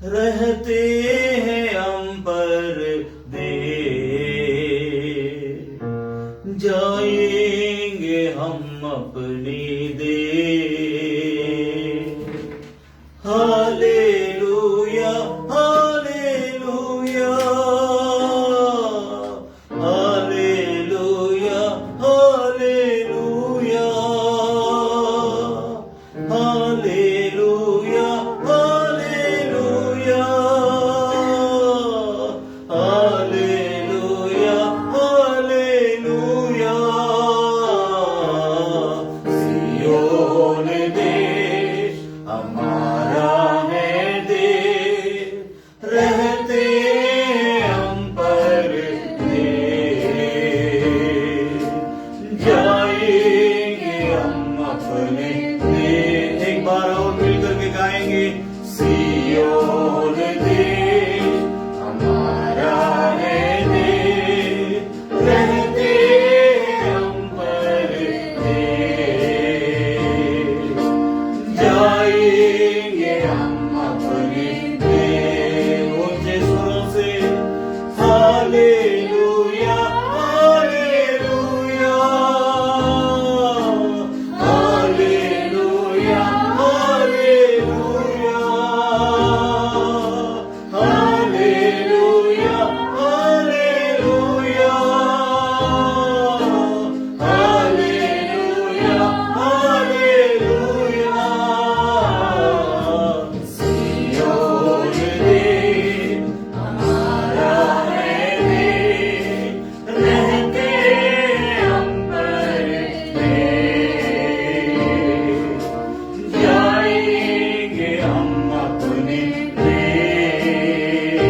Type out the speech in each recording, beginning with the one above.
रहते हैं हम पर देश, जाएंगे हम अपनी देश। Hallelujah hallelujah hallelujah hallelujah hallelujah hallelujah hallelujah hallelujah. सियोन देश हमारा है देश, रहते हम पर देश, जाएंगे हम अपने देश। एक बार और मिलकर के गाएंगे, सियोन देश हमारा है देश, रहते हम पर देश, जाएंगे हम अपने देश। ऊंचे सुरों से hallelujah hallelujah hallelujah hallelujah hallelujah hallelujah hallelujah hallelujah. सियोन देश हमारा है देश, रहते हम पर देश, जाएंगे हम अपने देश।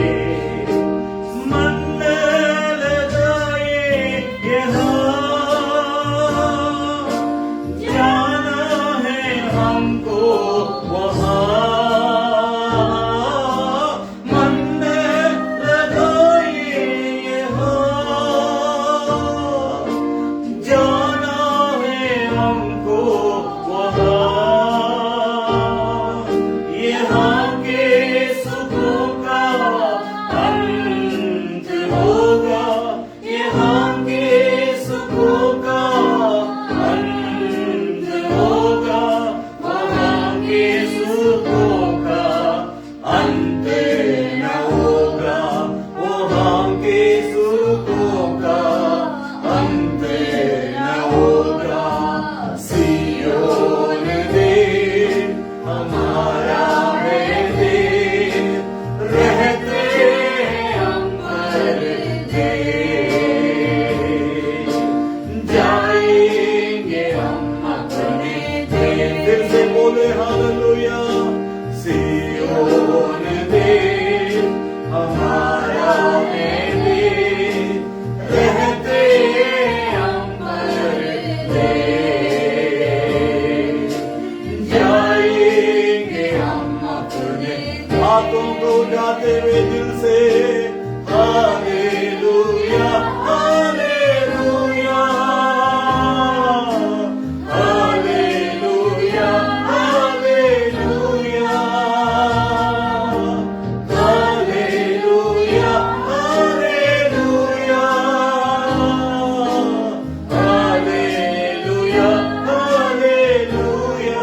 मन लगाए यहाँ, जाना है हमको वहाँ। मन लगाए यहाँ, जाना है हमको वहाँ। यहाँ के सुखों का अंत होगा, यहाँ के सुखों का अंत होगा, वहाँ के सुखों का अंत न होगा, वहाँ के सुखों का अंत न होगा। सियोन देश हमारा है देश, रहते हम पर देश, जाएंगे हम अपने देश। फिर से बोले हालेलुया। सियोन देश हमारा है देश, रहते हम पर देश, जाएंगे हम अपने। हाथों को उठाते हुए दिल से hallelujah hallelujah hallelujah hallelujah hallelujah hallelujah hallelujah hallelujah.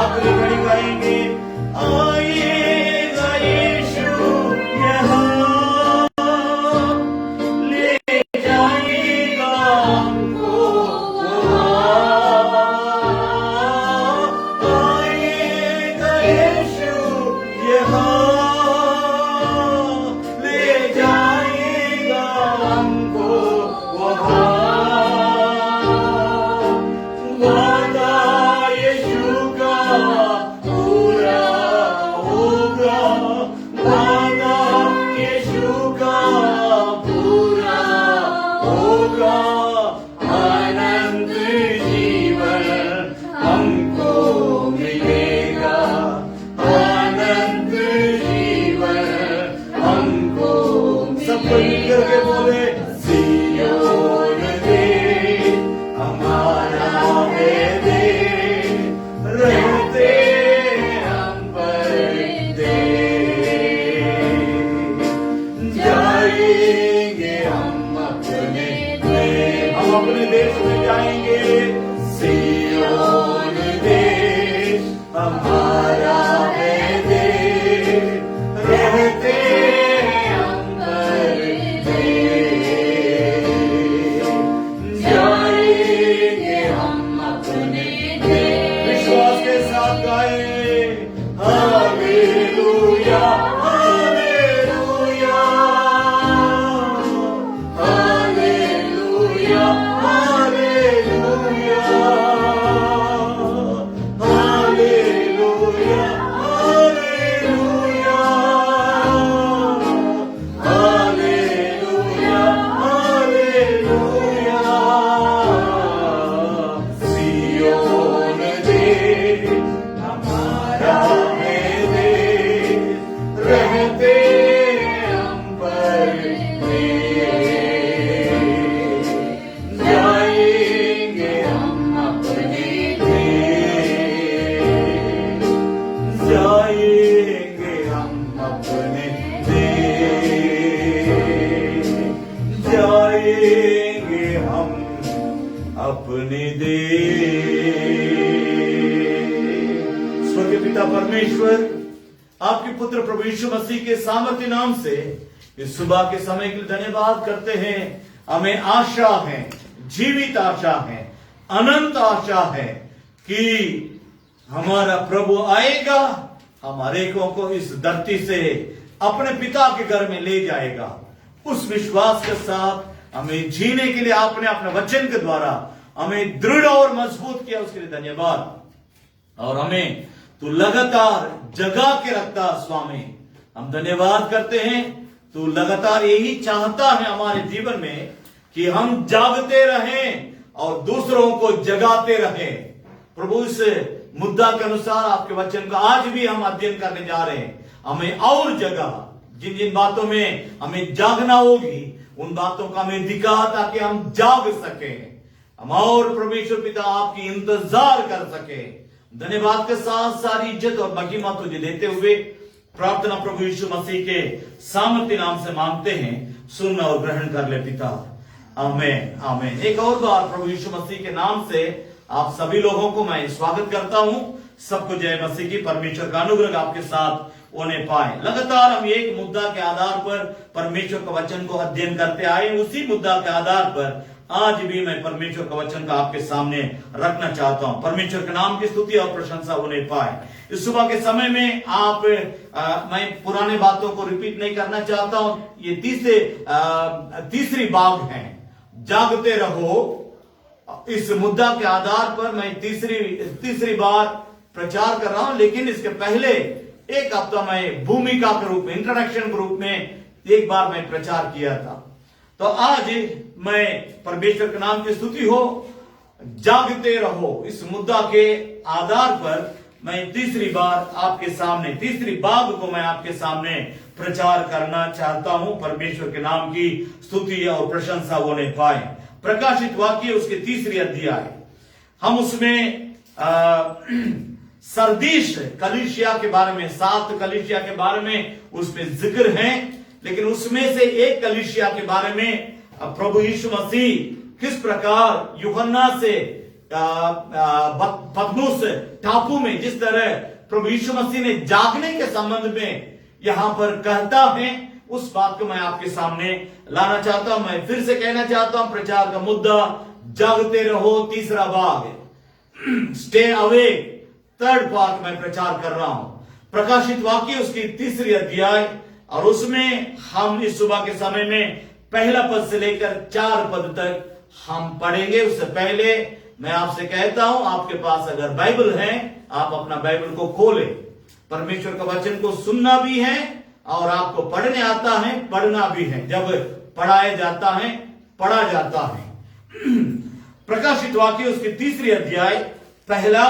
आखिरी घड़ी गाएंगे, आएगा यीशु यहाँ, हम अपने देश में जाएंगे। सियोन देश हमारा है देश, रहते अंबर में, जाएंगे हम अपने देश। विश्वास के साथ गाए hallelujah hallelujah hallelujah hallelujah hallelujah hallelujah hallelujah hallelujah. सियोन देश हमारा है देश, रहते अंबर में, जाएंगे हम अपने देश, जाएंगे हम अपने देश, जाएंगे हम अपने देश। स्वर्गीय पिता परमेश्वर, आपके पुत्र प्रभु यीशु मसीह के सामर्थ्य नाम से इस सुबह के समय के लिए धन्यवाद करते हैं। हमें आशा है, जीवित आशा है, अनंत आशा है कि हमारा प्रभु आएगा, हमारे को इस धरती से अपने पिता के घर में ले जाएगा। उस विश्वास के साथ हमें जीने के लिए आपने अपने वचन के द्वारा हमें दृढ़ और मजबूत किया, उसके लिए धन्यवाद। और हमें तू लगातार जगा के रखता स्वामी, हम धन्यवाद करते हैं। तू लगातार यही चाहता है हमारे जीवन में कि हम जागते रहें और दूसरों को जगाते रहें। प्रभु, इस मुद्दा के अनुसार आपके वचन का आज भी हम अध्ययन करने जा रहे हैं। हमें और जगह, जिन जिन बातों में हमें जागना होगी उन बातों का हमें दिखा ताकि हम जाग सके, हम और परमेश्वर पिता आपकी इंतजार कर सके। धन्यवाद के साथ सारी इज्जत और महिमा तुझे देते हुए प्रार्थना प्रभु यीशु मसीह के सामर्थ्य नाम से मांगते हैं। सुन और ग्रहण कर ले पिता, आमीन आमीन। एक और बार प्रभु यीशु मसीह के नाम से आप सभी लोगों को मैं स्वागत करता हूं। सबको जय मसीह की। परमेश्वर का अनुग्रह आपके साथ होने पाए। लगातार हम एक मुद्दा के आधार पर परमेश्वर का वचन को अध्ययन करते आए। उसी मुद्दा के आधार पर आज भी मैं परमेश्वर का वचन का आपके सामने रखना चाहता हूं। परमेश्वर के नाम की स्तुति और प्रशंसा होने पाए। इस सुबह के समय में मैं पुराने बातों को रिपीट नहीं करना चाहता हूं। ये तीसरी बात है, जागते रहो। इस मुद्दा के आधार पर मैं तीसरी बार प्रचार कर रहा हूं। लेकिन इसके पहले एक हफ्ता मैं भूमिका के रूप में, इंट्रोडक्शन के रूप में एक बार मैं प्रचार किया था। तो आज मैं परमेश्वर के नाम की स्तुति हो, जागते रहो, इस मुद्दा के आधार पर मैं तीसरी बात को मैं आपके सामने प्रचार करना चाहता हूं। परमेश्वर के नाम की स्तुति और प्रशंसा होने पाए। प्रकाशित वाक्य उसके 3 अध्याय, हम उसमें सरदीश कलीसिया के बारे में, 7 कलीसिया के बारे में उसमें जिक्र है। लेकिन उसमें से एक कलीसिया के बारे में प्रभु यीशु मसीह किस प्रकार यूहन्ना से पतमुस टापू में जिस तरह प्रभु यीशु मसीह ने जागने के संबंध में यहां पर कहता है, उस बात को मैं आपके सामने लाना चाहता हूं। मैं फिर से कहना चाहता हूं, प्रचार का मुद्दा जागते रहो, तीसरा भाग स्टे अवे, थर्ड पार्ट मैं प्रचार कर रहा हूं। प्रकाशित वाक्य उसकी 3 अध्याय, और उसमें हम इस सुबह के समय में पहला पद से लेकर 4 पद तक हम पढ़ेंगे। उससे पहले मैं आपसे कहता हूं, आपके पास अगर बाइबल है, आप अपना बाइबल को खोलें। परमेश्वर का वचन को सुनना भी है और आपको पढ़ने आता है, पढ़ना भी है। जब पढ़ाया जाता है, पढ़ा जाता है। प्रकाशित वाक्य उसके 3 अध्याय, पहला,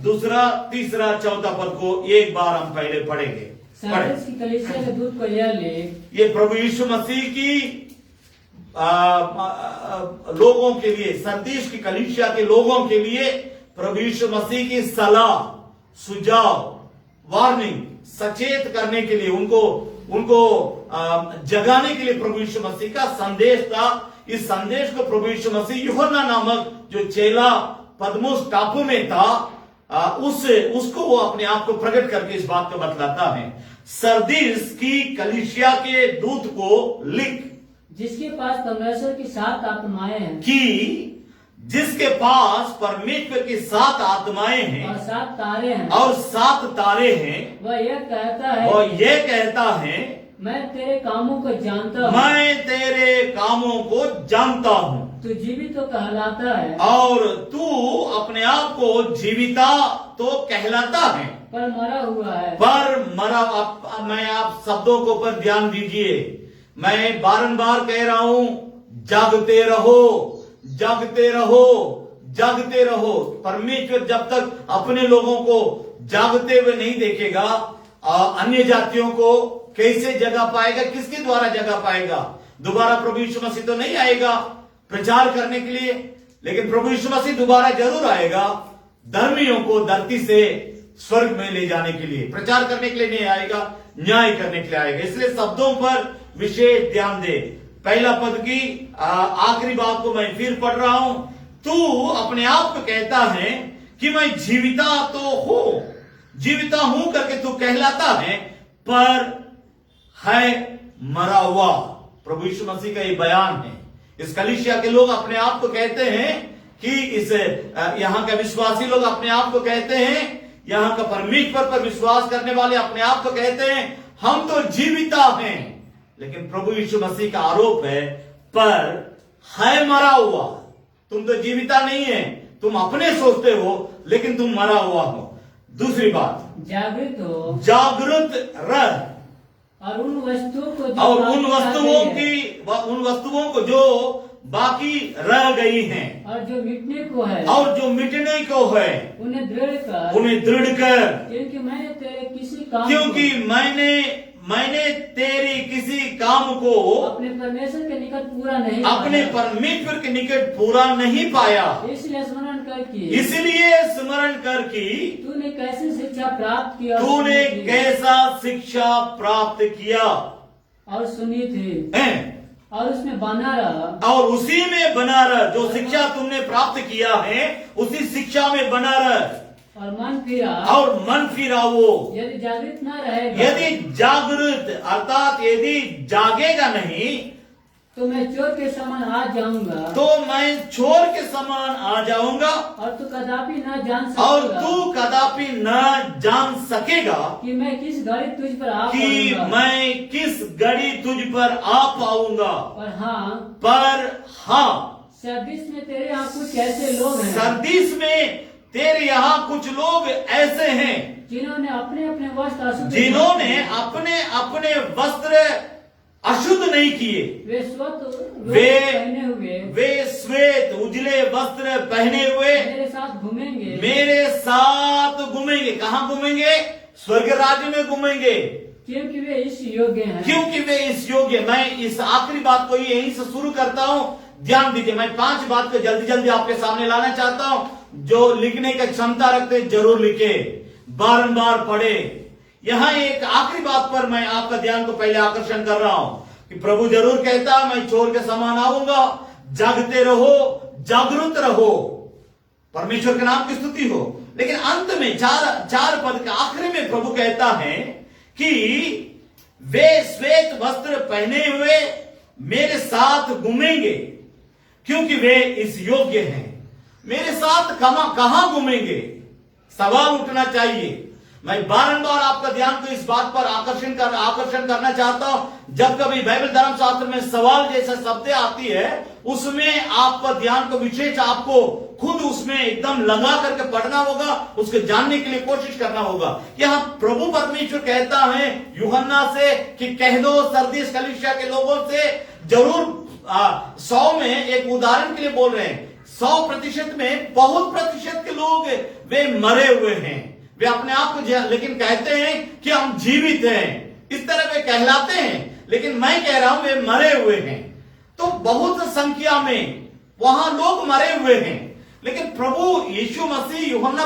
दूसरा, तीसरा, चौथा पद को एक बार हम पहले पढ़ेंगे। सारदीस की कलीसिया के दूत को यह लिख, ये प्रभु यीशु मसीह की लोगों के लिए, सरदीस की कलीसिया के लोगों के लिए प्रभु यीशु मसीह की सलाह, सुझाव, वार्निंग, सचेत करने के लिए, उनको जगाने के लिए प्रभु यीशु मसीह का संदेश था। इस संदेश को प्रभु यीशु मसीह यूहन्ना नामक जो चेला पदमुस टापू में था उसको वो अपने आप को प्रकट करके इस बात को बतलाता है। सरदीस की कलीसिया के दूत को लिख, जिसके पास परमेश्वर की 7 आत्माएं हैं कि जिसके पास परमेश्वर की 7 आत्माएं हैं और 7 तारे हैं, और 7 तारे हैं, वह यह कहता है, और ये कहता है, मैं तेरे कामों को जानता हूँ, मैं तेरे कामों को जानता हूँ, तू जीवित तो कहलाता है और तू अपने आप को जीविता तो कहलाता है, पर मरा हुआ है। पर मरा। मैं आप शब्दों के ऊपर ध्यान दीजिए। मैं बारंबार कह रहा हूं, जागते रहो, जागते रहो, जागते रहो। परमेश्वर जब तक अपने लोगों को जागते हुए नहीं देखेगा, अन्य जातियों को कैसे जगा पाएगा? किसके द्वारा जगा पाएगा? दोबारा प्रभु यीशु मसीह तो नहीं आएगा प्रचार करने के लिए, लेकिन प्रभु यीशु मसीह दोबारा जरूर आएगा धर्मियों को धरती से स्वर्ग में ले जाने के लिए। प्रचार करने के लिए नहीं आएगा, न्याय करने के लिए आएगा। इसलिए शब्दों पर विशेष ध्यान दे। पहला पद की आखिरी बात को मैं फिर पढ़ रहा हूं। तू अपने आप को कहता है कि मैं जीविता तो हूं, जीविता हूं करके तू कहलाता है, पर है मरा हुआ। प्रभु यीशु मसीह का ये बयान है। इस कलीसिया के लोग अपने आप को कहते हैं कि इस यहाँ के विश्वासी लोग अपने आप को कहते हैं, यहाँ का परमेश्वर पर विश्वास करने वाले अपने आप को कहते हैं हम तो जीविता हैं, लेकिन प्रभु यीशु मसीह का आरोप है पर है मरा हुआ। तुम तो जीविता नहीं है, तुम अपने सोचते हो लेकिन तुम मरा हुआ हो। दूसरी बात, जागृत हो, जागृत रह, और उन वस्तुओं को जो और बाकी उन वस्तुओं को जो बाकी रह गई हैं और जो मिटने को है, और जो मिटने को है उन्हें दृढ़ कर, क्योंकि मैंने तेरे किसी काम क्योंकि मैंने तेरी किसी काम को अपने परमेश्वर के निकट पूरा नहीं अपने परमेश्वर के निकट पूरा नहीं पाया, इसलिए स्मरण कर कि इसलिए स्मरण कर कि तूने कैसी शिक्षा प्राप्त की और तूने सुनी थी कैसा शिक्षा प्राप्त किया और सुनी थी, हैं? और उसमें बना रहा, और उसी में बना रह। जो शिक्षा तुमने प्राप्त किया है उसी शिक्षा में बना रह, और मन फिरा, और मन फिराओ। यदि जागृत न रहेगा, यदि जागृत अर्थात यदि जागेगा नहीं तो मैं चोर के समान आ जाऊंगा, तो मैं चोर के समान आ जाऊंगा, और तू कदापि न जान और सकेगा तू कदापि न जान सकेगा कि मैं किस घड़ी तुझ पर आ कि पाऊंगा। मैं किस घड़ी तुझ पर आ पाऊंगा। पर हाँ, सरदीस में तेरे यहाँ कुछ ऐसे लोग हैं, सरदीस में तेरे यहाँ कुछ लोग ऐसे हैं जिन्होंने अपने अपने वस्त्र अशुद्ध जिन्होंने अपने अपने वस्त्र अशुद्ध नहीं किए, वे श्वेत उजले वस्त्र पहने हुए मेरे साथ घूमेंगे। कहाँ घूमेंगे? स्वर्ग राज्य में घूमेंगे, क्योंकि वे इस योग्य हैं। क्योंकि वे इस योग्य। मैं इस आखिरी बात को यहीं से शुरू करता हूँ, ध्यान दीजिए। मैं 5 बात को जल्दी जल्दी आपके सामने लाना चाहता हूँ। जो लिखने की क्षमता रखते जरूर लिखे, बारंबार पढ़े। यहाँ एक आखिरी बात पर मैं आपका ध्यान को पहले आकर्षण कर रहा हूं कि प्रभु जरूर कहता है मैं चोर के समान आऊंगा। जागते रहो, जागरूक रहो, परमेश्वर के नाम की स्तुति हो। लेकिन अंत में चार पद के आखिरी में प्रभु कहता है कि वे श्वेत वस्त्र पहने हुए मेरे साथ घूमेंगे, क्योंकि वे इस योग्य हैं। मेरे साथ कहां घूमेंगे? सवाल उठना चाहिए। मैं बारंबार आपका ध्यान को इस बात पर आकर्षण करना चाहता हूं। जब कभी बाइबल धर्मशास्त्र में सवाल जैसा शब्द आती है, उसमें आपका ध्यान को विशेष आपको खुद उसमें एकदम लगा करके पढ़ना होगा, उसको जानने के लिए कोशिश करना होगा। यहाँ प्रभु परमेश्वर कहता है यूहन्ना से कि कह दो सरदीस कलीसिया के लोगों से, जरूर 100 में एक उदाहरण के लिए बोल रहे हैं, 100% में बहुत प्रतिशत के लोग वे मरे हुए हैं। वे अपने आप को लेकिन कहते हैं कि हम जीवित हैं, इस तरह वे कहलाते हैं, लेकिन मैं कह रहा हूं वे मरे हुए हैं। तो बहुत संख्या में वहां लोग मरे हुए हैं, लेकिन प्रभु यीशु मसीह यूहन्ना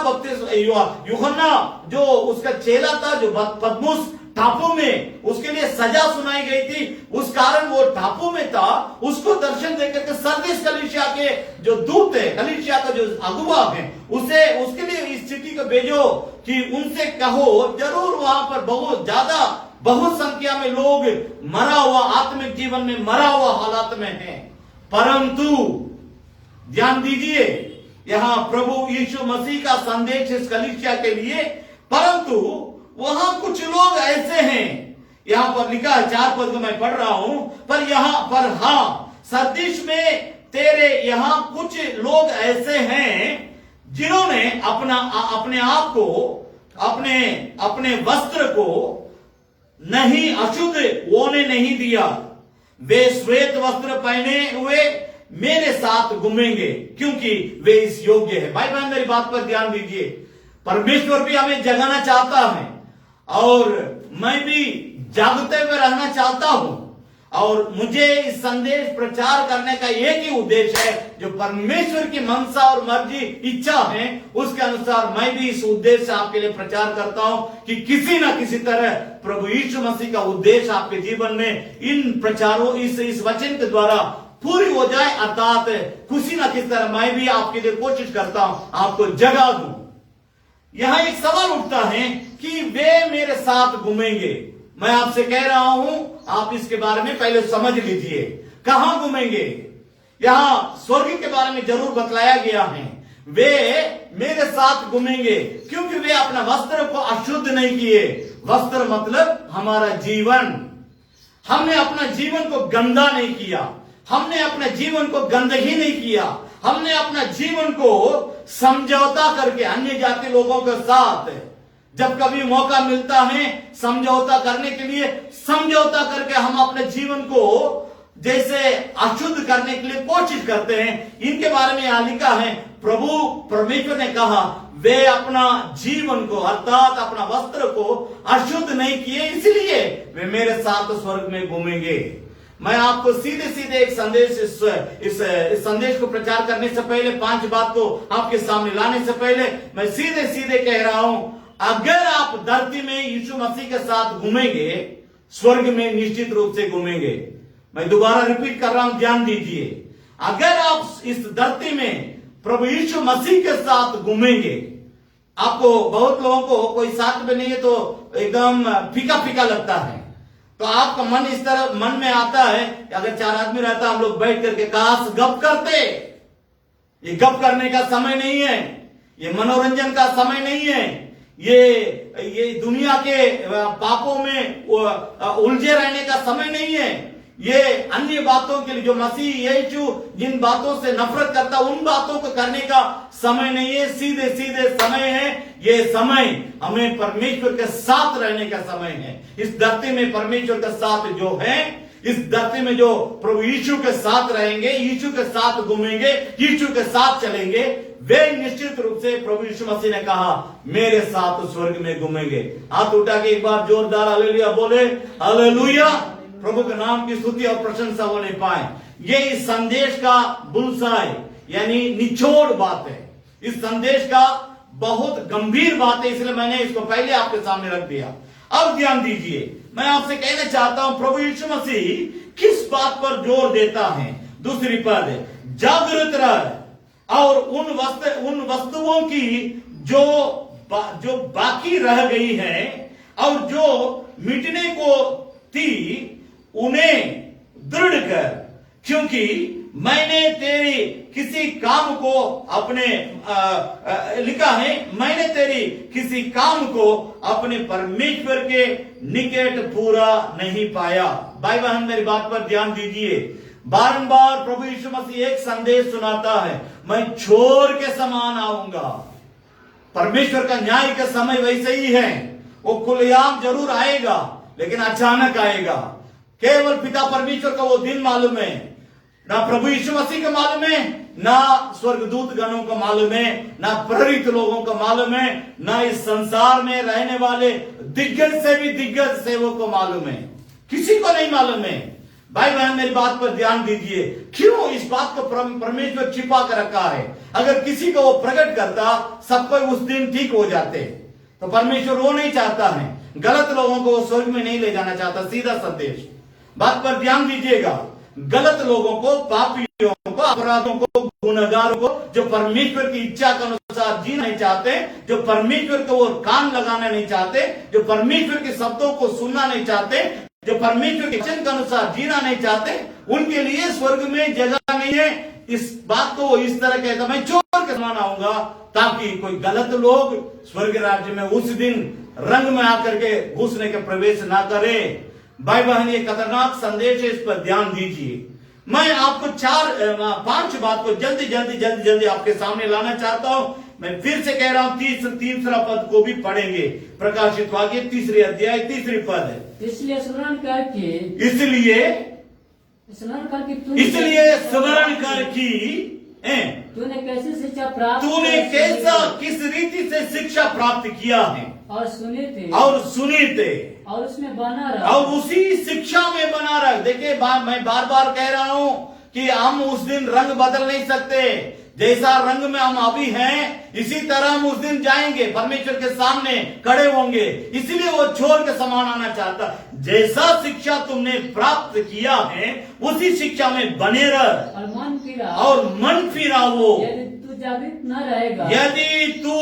जो उसका चेला था, जो पदमुस टापू में उसके लिए सजा सुनाई गई थी, उस कारण वो टापू में था, उसको दर्शन देकर के सरदीस कलीसिया के जो दूत है, कलीसिया का जो अगुवा है, उसे उसके लिए इस चिट्ठी को भेजो कि उनसे कहो जरूर वहां पर बहुत संख्या में लोग मरा हुआ, आत्मिक जीवन में मरा हुआ हालात में हैं, परंतु ध्यान दीजिए यहां प्रभु यीशु मसीह का संदेश इस कलीसिया के लिए, परंतु वहां कुछ लोग ऐसे हैं, यहां पर लिखा है 4 पद को मैं पढ़ रहा हूं, पर यहां पर सरदीस में तेरे यहां कुछ लोग ऐसे हैं जिन्होंने अपने आप को, अपने वस्त्र को नहीं अशुद्ध होने नहीं दिया, वे श्वेत वस्त्र पहने हुए मेरे साथ घूमेंगे क्योंकि वे इस योग्य है। भाई बहन मेरी बात पर ध्यान दीजिए, परमेश्वर भी हमें जगाना चाहता है और मैं भी जागते हुए रहना चाहता हूं, और मुझे इस संदेश प्रचार करने का एक ही उद्देश्य है, जो परमेश्वर की मनसा और मर्जी इच्छा है उसके अनुसार मैं भी इस उद्देश्य से आपके लिए प्रचार करता हूं कि किसी ना किसी तरह प्रभु यीशु मसीह का उद्देश्य आपके जीवन में इन प्रचारों इस वचन के द्वारा पूरी हो जाए, अर्थात किसी ना किसी तरह मैं भी आपके लिए कोशिश करता हूं आपको जगा दूं। यहां एक सवाल उठता है कि वे मेरे साथ घूमेंगे। मैं आपसे कह रहा हूं आप इसके बारे में पहले समझ लीजिए, कहां घूमेंगे। यहां स्वर्ग के बारे में जरूर बतलाया गया है, वे मेरे साथ घूमेंगे क्योंकि वे अपना वस्त्र को अशुद्ध नहीं किए। वस्त्र मतलब हमारा जीवन, हमने अपना जीवन को गंदा नहीं किया, हमने अपने जीवन को गंदगी नहीं किया, हमने अपना जीवन को समझौता करके अन्य जाति लोगों के साथ जब कभी मौका मिलता है समझौता करने के लिए, समझौता करके हम अपने जीवन को जैसे अशुद्ध करने के लिए कोशिश करते हैं। इनके बारे में यहां लिखा है, प्रभु परमेश्वर ने कहा वे अपना जीवन को अर्थात अपना वस्त्र को अशुद्ध नहीं किए, इसलिए वे मेरे साथ स्वर्ग में घूमेंगे। मैं आपको सीधे सीधे एक संदेश इस संदेश को प्रचार करने से पहले 5 बात को आपके सामने लाने से पहले मैं सीधे सीधे कह रहा हूं, अगर आप धरती में यीशु मसीह के साथ घूमेंगे, स्वर्ग में निश्चित रूप से घूमेंगे। मैं दोबारा रिपीट कर रहा हूं, ध्यान दीजिए, अगर आप इस धरती में प्रभु यीशु मसीह के साथ घूमेंगे, आपको बहुत लोगों को कोई साथ में नहीं है तो एकदम फीका फीका लगता है, तो आपका मन इस तरह मन में आता है, अगर 4 आदमी रहता हम लोग बैठ करके काश गप करते। ये गप करने का समय नहीं है, ये मनोरंजन का समय नहीं है, ये दुनिया के पापों में उलझे रहने का समय नहीं है, ये अन्य बातों के लिए जो मसीह यीशु जिन बातों से नफरत करता उन बातों को करने का समय नहीं है, सीधे सीधे समय है। ये समय हमें परमेश्वर के साथ रहने का समय है। इस धरती में परमेश्वर के साथ जो है, इस धरती में जो प्रभु यीशु के साथ रहेंगे, यीशु के साथ घूमेंगे, यीशु के साथ चलेंगे, वे निश्चित रूप से प्रभु यीशु मसीह ने कहा मेरे साथ स्वर्ग में घूमेंगे। हाथ उठा के एक बार जोरदार हालेलुया बोले, हालेलुया। प्रभु के नाम की स्तुति और प्रशंसा होने पाए। ये इस संदेश का बुलसाई यानी निचोड़ बात है, इस संदेश का बहुत गंभीर बात है, इसलिए मैंने इसको पहले आपके सामने रख दिया। अब ध्यान दीजिए, मैं आपसे कहना चाहता हूं प्रभु यीशु मसीह किस बात पर जोर देता है। दूसरी पद, जागृत रह और उन वस्तुओं की जो बाकी रह गई है और जो मिटने को थी उन्हें दृढ़ कर, क्योंकि मैंने तेरी किसी काम को लिखा है, मैंने तेरी किसी काम को अपने परमेश्वर के निकट पूरा नहीं पाया। भाई बहन मेरी बात पर ध्यान दीजिए, बारंबार प्रभु यीशु मसीह एक संदेश सुनाता है, मैं चोर के समान आऊंगा। परमेश्वर का न्याय का समय वैसे ही है, वो खुलेआम जरूर आएगा लेकिन अचानक आएगा। केवल पिता परमेश्वर का वो दिन मालूम है, ना प्रभु यीशु मसीह का मालूम है, ना स्वर्गदूत गणों का मालूम है, ना प्रेरित लोगों का मालूम है, ना इस संसार में रहने वाले दिग्गज से भी दिग्गज सेवक को मालूम है, किसी को नहीं मालूम है। भाई बहन मेरी बात पर ध्यान दीजिए, क्यों इस बात को परमेश्वर छिपा कर रखा है। अगर किसी को वो प्रकट करता सब कोई उस दिन ठीक हो जाते, तो परमेश्वर वो नहीं चाहता है, गलत लोगों को स्वर्ग में नहीं ले जाना चाहता। सीधा संदेश, बात पर ध्यान दीजिएगा। गलत लोगों को, पापियों को, अपराधों को, गुनहगारों को, जो परमेश्वर की इच्छा के अनुसार जीना नहीं चाहते, जो परमेश्वर को वो कान लगाना नहीं चाहते, जो परमेश्वर के शब्दों को सुनना नहीं चाहते, जो परमेश्वर के वचन के अनुसार जीना नहीं चाहते, उनके लिए स्वर्ग में जगह नहीं है। इस बात को वो इस तरह कहता, मैं चोर के समान आऊंगा, ताकि कोई गलत लोग स्वर्ग राज्य में उस दिन रंग में आकर के घुसने के प्रवेश ना करे। भाई बहन, ये खतरनाक संदेश है, इस पर ध्यान दीजिए। मैं आपको 5 बात को जल्दी आपके सामने लाना चाहता हूं। मैं फिर से कह रहा हूं, तीसरा पद को भी पढ़ेंगे। प्रकाशित वाक्य 3 अध्याय 3 पद है। इसलिए स्मरण करके स्मरण कर कि तूने कैसे शिक्षा प्राप्त, तूने किस रीति से शिक्षा प्राप्त किया है और सुने थे और उसमें बना रहा, और उसी शिक्षा में बना रहा। देखिए, मैं बार बार कह रहा हूं कि हम उस दिन रंग बदल नहीं सकते। जैसा रंग में हम अभी हैं, इसी तरह हम उस दिन जाएंगे, परमेश्वर के सामने खड़े होंगे। इसीलिए वो चोर के समान आना चाहता। जैसा शिक्षा तुमने प्राप्त किया है, उसी शिक्षा में बने रह और मन फिराओ। यदि तू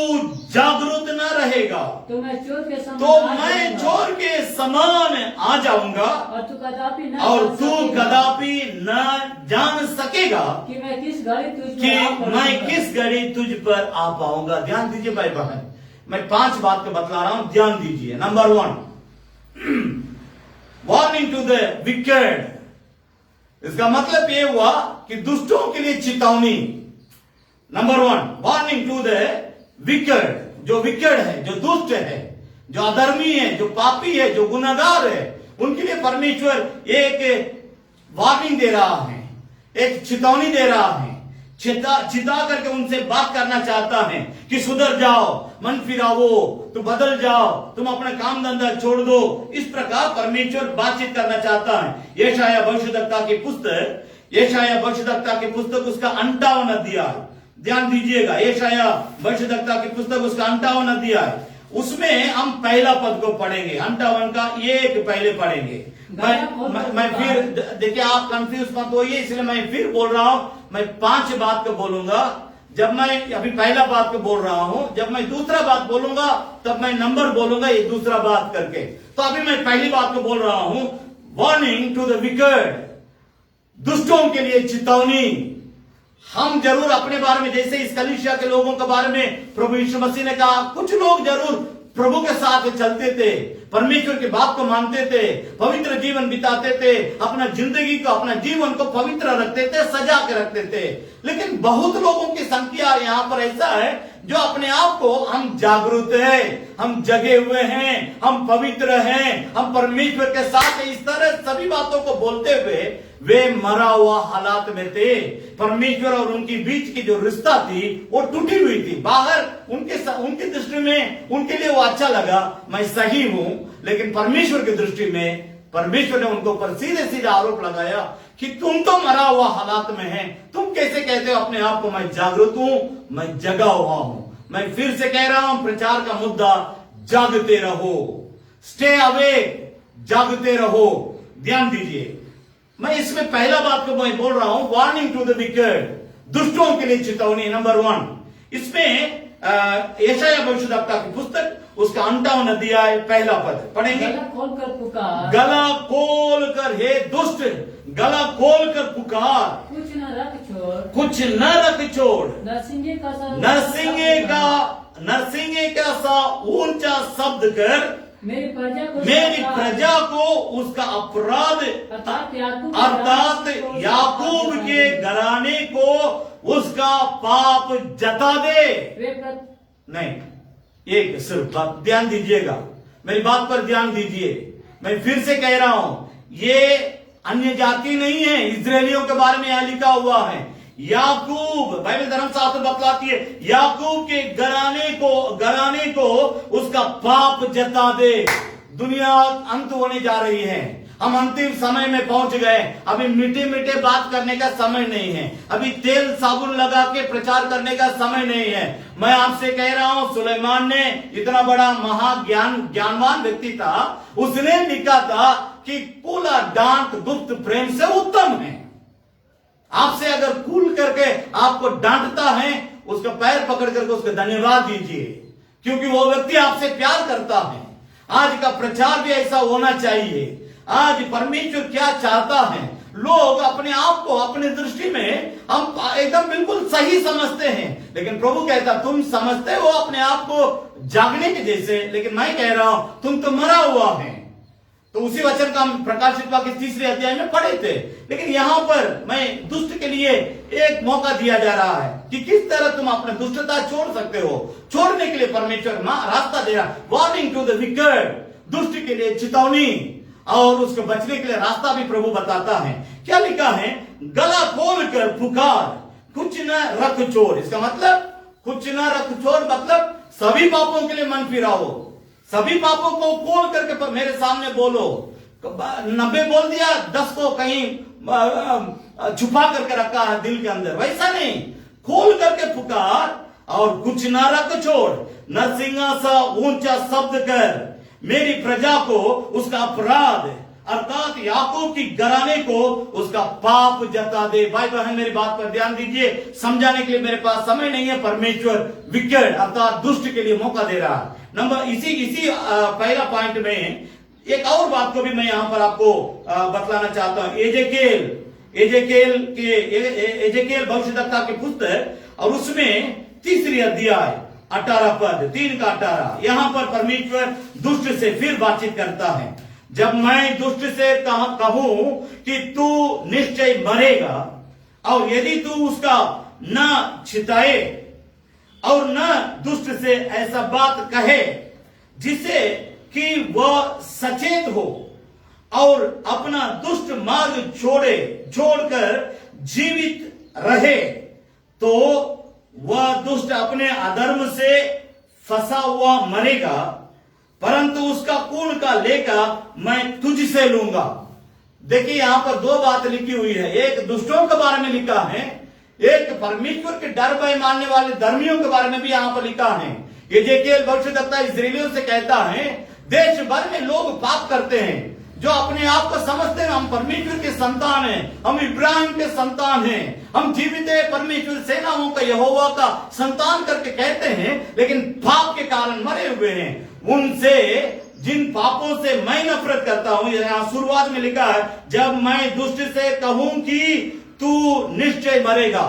जागरूक न रहेगा तो मैं चोर के समान आ जाऊंगा, और तू कदापि न जान सकेगा कि मैं किस घड़ी तुझ पर आ पाऊंगा। ध्यान दीजिए भाई बहन, मैं 5 बात को बतला रहा हूं, ध्यान दीजिए। Number 1, warning to the wicked. इसका मतलब ये हुआ कि दुष्टों के लिए चेतावनी। Number 1, warning to the wicked. जो विकेड है, जो दुष्ट है, जो अधर्मी है, जो पापी है, जो गुनहगार है, उनके लिए परमेश्वर एक वार्निंग दे रहा है, एक चेतावनी दे रहा है। चिता करके उनसे बात करना चाहता है कि सुधर जाओ, मन फिरावो, तो बदल जाओ, तुम अपना काम धंधा छोड़ दो। इस प्रकार परमेश्वर बातचीत करना चाहता है। यशायाह भविष्यद्वक्ता की पुस्तक उसका 58वां अध्याय, ध्यान दीजिएगा। यशायाह भविष्यद्वक्ता की पुस्तक उसका 58वां अध्याय, उसमें हम पहला पद को पढ़ेंगे। 58 का एक पहले पढ़ेंगे। मैं फिर, देखिए आप कंफ्यूज मत होइए, इसलिए मैं फिर बोल रहा हूं। मैं 5 बात को बोलूंगा। जब मैं अभी पहला बात को बोल रहा हूं, जब मैं दूसरा बात बोलूंगा तब मैं नंबर बोलूंगा, ये दूसरा बात करके। तो अभी मैं पहली बात को बोल रहा हूं, वार्निंग टू द विकेड, दुष्टों के लिए चेतावनी। हम जरूर अपने बारे में, जैसे इस कलीसिया के लोगों के बारे में प्रभु यीशु मसीह ने कहा, कुछ लोग जरूर प्रभु के साथ चलते थे, परमेश्वर की बात को मानते थे, पवित्र जीवन बिताते थे, अपना जिंदगी को, अपना जीवन को पवित्र रखते थे, सजा के रखते थे। लेकिन बहुत लोगों की संख्या यहाँ पर ऐसा है जो अपने आप को, हम जागरूक हैं, हम जगे हुए हैं, हम पवित्र हैं, हम परमेश्वर के साथ, इस तरह सभी बातों को बोलते हुए वे मरा हुआ हालात में थे। परमेश्वर और उनके बीच की जो रिश्ता थी वो टूटी हुई थी। बाहर उनकी दृष्टि में, उनके लिए वो अच्छा लगा, मैं सही हूं, लेकिन परमेश्वर की दृष्टि में परमेश्वर ने उनको पर सीधे सीधे आरोप लगाया कि तुम तो मरा हुआ हालात में है। तुम कैसे कहते हो अपने आप को मैं जागरूक हूं, मैं जगा हुआ हूं। मैं फिर से कह रहा हूं, प्रचार का मुद्दा जागते रहो, स्टे अवेक, जागते रहो। ध्यान दीजिए, मैं इसमें पहला बात को मैं बोल रहा हूं, वार्निंग टू द विकेड, दुष्टों के लिए चेतावनी। नंबर 1, इसमें यशायाह भविष्यद्वक्ता की पुस्तक उसका 58वां अध्याय पहला पद पढ़ेंगे। गला खोल कर पुकार, गला खोल कर, हे दुष्ट, गला खोल कर पुकार, कुछ न रख छोड़, कुछ न रख छोड़, नरसिंगे का सा ऊंचा शब्द कर, मेरी प्रजा को उसका अपराध अर्थात याकूब के घराने को उसका पाप जता दे। नहीं, एक सिर्फ ध्यान दीजिएगा, मेरी बात पर ध्यान दीजिए। मैं फिर से कह रहा हूं, ये अन्य जाति नहीं है, इजरायलियों के बारे में यहां लिखा हुआ है। याकूब, बाइबल धर्मशास्त्र बतलाती है, याकूब के घराने को उसका पाप जता दे। दुनिया अंत होने जा रही है, हम अंतिम समय में पहुंच गए। अभी मीठे मीठे बात करने का समय नहीं है, अभी तेल साबुन लगा के प्रचार करने का समय नहीं है। मैं आपसे कह रहा हूं, सुलेमान ने इतना बड़ा ज्ञानवान व्यक्ति था, उसने लिखा था कि खुला डांट गुप्त प्रेम से उत्तम है। आपसे अगर कूल करके आपको डांटता है, उसका पैर पकड़ करके उसका धन्यवाद दीजिए, क्योंकि वो व्यक्ति आपसे प्यार करता है। आज का प्रचार भी ऐसा होना चाहिए। आज परमेश्वर क्या चाहता है, लोग अपने आप को अपने दृष्टि में हम एकदम बिल्कुल सही समझते हैं, लेकिन प्रभु कहता तुम समझते हो अपने आप को जागने के जैसे, लेकिन मैं कह रहा हूं तुम तो मरा हुआ है। तो उसी वचन का हम प्रकाशित वाक्य 3 अध्याय में पढ़े थे। लेकिन यहां पर मैं दुष्ट के लिए एक मौका दिया जा रहा है कि किस तरह तुम अपने दुष्टता छोड़ सकते हो। छोड़ने के लिए परमेश्वर रास्ता दे रहा, वार्निंग टू द विकेड, दुष्ट के लिए चेतावनी, और उसको बचने के लिए रास्ता भी प्रभु बताता है। क्या लिखा है, गला खोल कर पुकार, कुछ न रख छोड़। इसका मतलब कुछ न रख छोड़ मतलब सभी पापों के लिए मन फिराओ, सभी पापों को खोल करके मेरे सामने बोलो। 90 बोल दिया, 10 को कहीं छुपा करके रखा है दिल के अंदर, वैसा नहीं, खोल करके पुकार और कुछ ना रख छोड़। नरसिंहा सा ऊंचा शब्द कर, मेरी प्रजा को उसका अपराध अर्थात याकूब की घराने को उसका पाप जता दे। भाई बहन मेरी बात पर ध्यान दीजिए, समझाने के लिए मेरे पास समय नहीं है। परमेश्वर विकेड अर्थात दुष्ट के लिए मौका दे रहा है। नंबर इसी पहला पॉइंट में एक और बात को भी मैं यहां पर आपको बतलाना चाहता हूं। एजेकेल भविष्यद्वक्ता की पुस्तक और उसमें 3 अध्याय 18 पद 3 का 18, यहां पर परमेश्वर दुष्ट से फिर बातचीत करता है। जब मैं दुष्ट से कहूं कि तू निश्चय मरेगा, और यदि तू उसका न छिताए और न दुष्ट से ऐसा बात कहे जिसे कि वह सचेत हो और अपना दुष्ट मार्ग छोड़कर जीवित रहे, तो वह दुष्ट अपने अधर्म से फंसा हुआ मरेगा, परंतु उसका खून का लेखा मैं तुझसे लूंगा। देखिए यहां पर 2 बात लिखी हुई है, एक दुष्टों के बारे में लिखा है, एक परमेश्वर के डर भय मानने वाले धर्मियों के बारे में भी यहां पर लिखा है। एजेकिएल भविष्यद्वक्ता इस्राएलियों से कहता है, देश भर में लोग पाप करते हैं, जो अपने आप को समझते हैं हम परमेश्वर के संतान हैं, हम इब्राहिम के संतान हैं, हम जीवित है परमेश्वर सेनाओं का यहोवा का संतान करके कहते हैं, लेकिन पाप के कारण मरे हुए हैं। उनसे जिन पापों से मैं नफरत करता हूं, यहां शुरुआत में लिखा है, जब मैं दुष्ट से कहूं कि तू निश्चय मरेगा,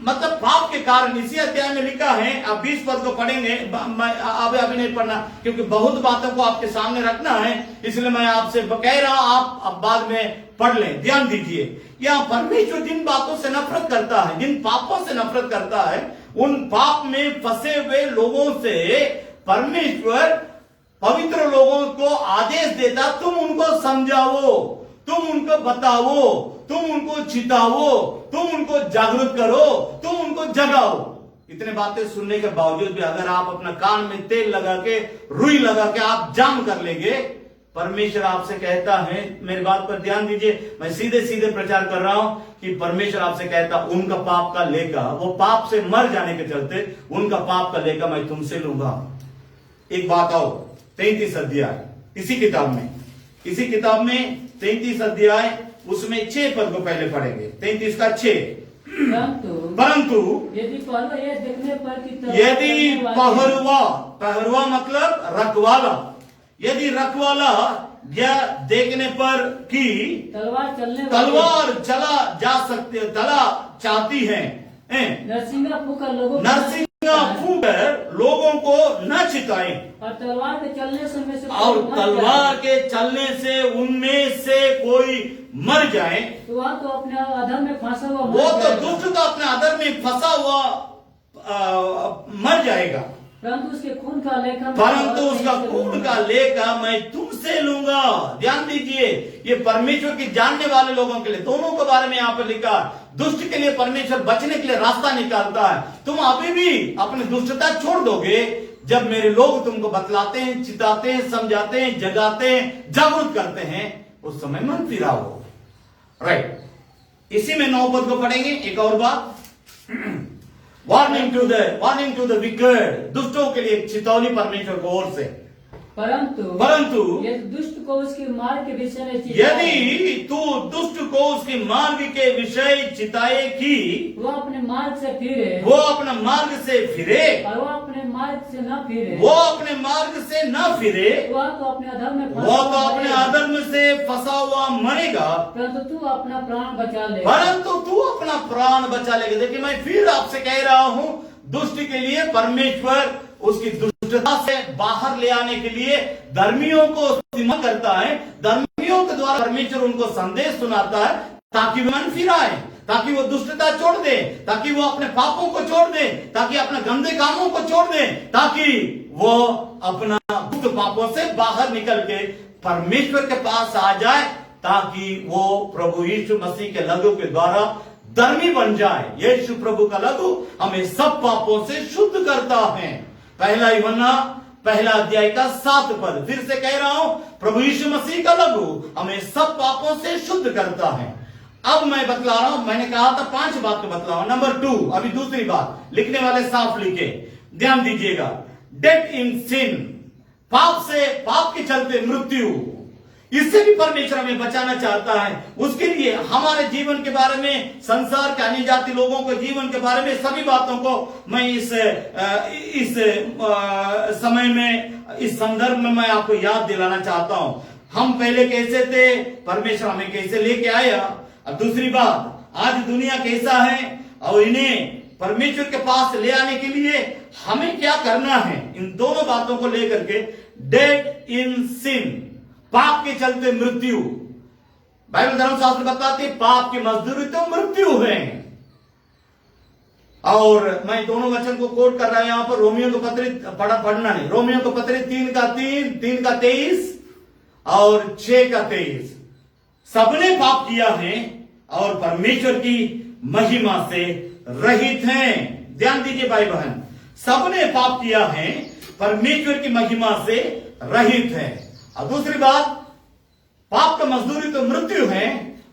मतलब पाप के कारण। इसी अध्याय में लिखा है, आप 20 पद को पढ़ेंगे, मैं अभी नहीं पढ़ना क्योंकि बहुत बातों को आपके सामने रखना है, इसलिए मैं आपसे कह रहा हूं, आप अब बाद में पढ़ लें। ध्यान दीजिए, यहां परमेश्वर जिन बातों से नफरत करता है, जिन पापों से नफरत करता है, उन पाप में फंसे हुए लोगों से परमेश्वर पवित्र लोगों को आदेश देता, तुम उनको समझाओ, तुम उनको बताओ, तुम उनको चिताओ, तुम उनको जागरूक करो, तुम उनको जगाओ। इतने बातें सुनने के बावजूद भी अगर आप अपना कान में तेल लगा के, रुई लगा के आप जाम कर लेंगे, परमेश्वर आपसे कहता है, मेरी बात पर ध्यान दीजिए, मैं सीधे सीधे प्रचार कर रहा हूं कि परमेश्वर आपसे कहता, उनका पाप का लेखा, वो पाप से मर जाने के चलते उनका पाप का लेखा मैं तुमसे लूंगा। एक बात आओ, 33 अध्याय इसी किताब में 33 अध्याय उसमें 6 पद को पहले पढ़ेंगे। 33 का 6, परंतु यदि पहरुआ मतलब रखवाला, यदि रखवाला यह देखने पर कि तलवार चला जा सकती, चला चाहती है, नरसिंगा फूंकर लोगों को न चिताए, और तलवार के चलने से उनमें से कोई मर जाए, तो वह तो अपने अधर्म में फंसा हुआ, वो तो दुष्ट तो अपने अधर्म में फंसा हुआ मर जाएगा, परंतु उसका खून का लेखा मैं तुमसे लूंगा। ध्यान दीजिए, ये परमेश्वर की जानने वाले लोगों के लिए, दोनों के बारे में यहाँ पर लिखा। दुष्ट के लिए परमेश्वर बचने के लिए रास्ता निकालता है। तुम अभी भी अपनी दुष्टता छोड़ दोगे, जब मेरे लोग तुमको बतलाते हैं, चिताते हैं, समझाते हैं, जगाते हैं, जागरूक करते हैं, उस समय मन फिराओ। राइट, इसी में 9 पद को पढ़ेंगे। एक और बात, वार्निंग टू द विकेड, दुष्टों के लिए एक चेतावनी परमेश्वर की ओर से। परंतु यदि दुष्ट को उसके मार्ग के विषय में यदि तू दुष्ट को उसके मार्ग के विषय चिताए कि वो अपने मार्ग से फिरे, वो अपने मार्ग से फिरे, और वो अपने मार्ग से न फिरे, वो अपने मार्ग से न फिरे, वह तो अपने अधर्म में वो तो अपने अधर्म से फंसा हुआ मरेगा, परंतु तू अपना प्राण बचा ले। परंतु तू अपना प्राण बचा लेगा। देखिए, मैं फिर आपसे कह रहा हूं, दुष्ट के लिए परमेश्वर उसकी दुष्टता से बाहर ले आने के लिए धर्मियों को सीमा करता है। धर्मियों के द्वारा परमेश्वर उनको संदेश सुनाता है ताकि वो मन फिराए, ताकि वो दुष्टता छोड़ दे, ताकि वो अपने पापों को छोड़ दे, ताकि अपने गंदे कामों को छोड़ दे, ताकि वो अपना गुप्त पापों से बाहर निकल के परमेश्वर के पास आ जाए, ताकि वो प्रभु यीशु मसीह के लहू के द्वारा धर्मी बन जाए। यीशु प्रभु का लहू हमें सब पापों से शुद्ध करता है। पहला यूहन्ना पहला अध्याय का 7 पद, फिर से कह रहा हूं, प्रभु यीशु मसीह का लहू हमें सब पापों से शुद्ध करता है। अब मैं बतला रहा हूं, मैंने कहा था 5 बात को बतला रहा हूं। नंबर 2, अभी दूसरी बात, लिखने वाले साफ लिखे, ध्यान दीजिएगा। डेथ इन सिन, पाप से, पाप के चलते मृत्यु, इससे भी परमेश्वर हमें बचाना चाहता है। उसके लिए हमारे जीवन के बारे में, संसार के अन्य जाति लोगों के जीवन के बारे में, सभी बातों को मैं इस समय में, इस संदर्भ में मैं आपको याद दिलाना चाहता हूं। हम पहले कैसे थे, परमेश्वर हमें कैसे लेके आया। अब दूसरी बात, आज दुनिया कैसा है और इन्हें परमेश्वर के पास ले आने के लिए हमें क्या करना है, इन दोनों बातों को लेकर के। डेथ इन सिन, पाप के चलते मृत्यु, बाइबल धर्मशास्त्र बताती है पाप की मजदूरी तो मृत्यु है। और मैं दोनों वचन को कोट कर रहा हूं यहां पर, रोमियो को पत्री पढ़ना नहीं, रोमियो को पत्री 3 का 23 और 6 का 23। सबने पाप किया है और परमेश्वर की महिमा से रहित हैं। ध्यान दीजिए भाई बहन, सबने पाप किया है, परमेश्वर की महिमा से रहित है। और दूसरी बात, पाप का मजदूरी तो मृत्यु है,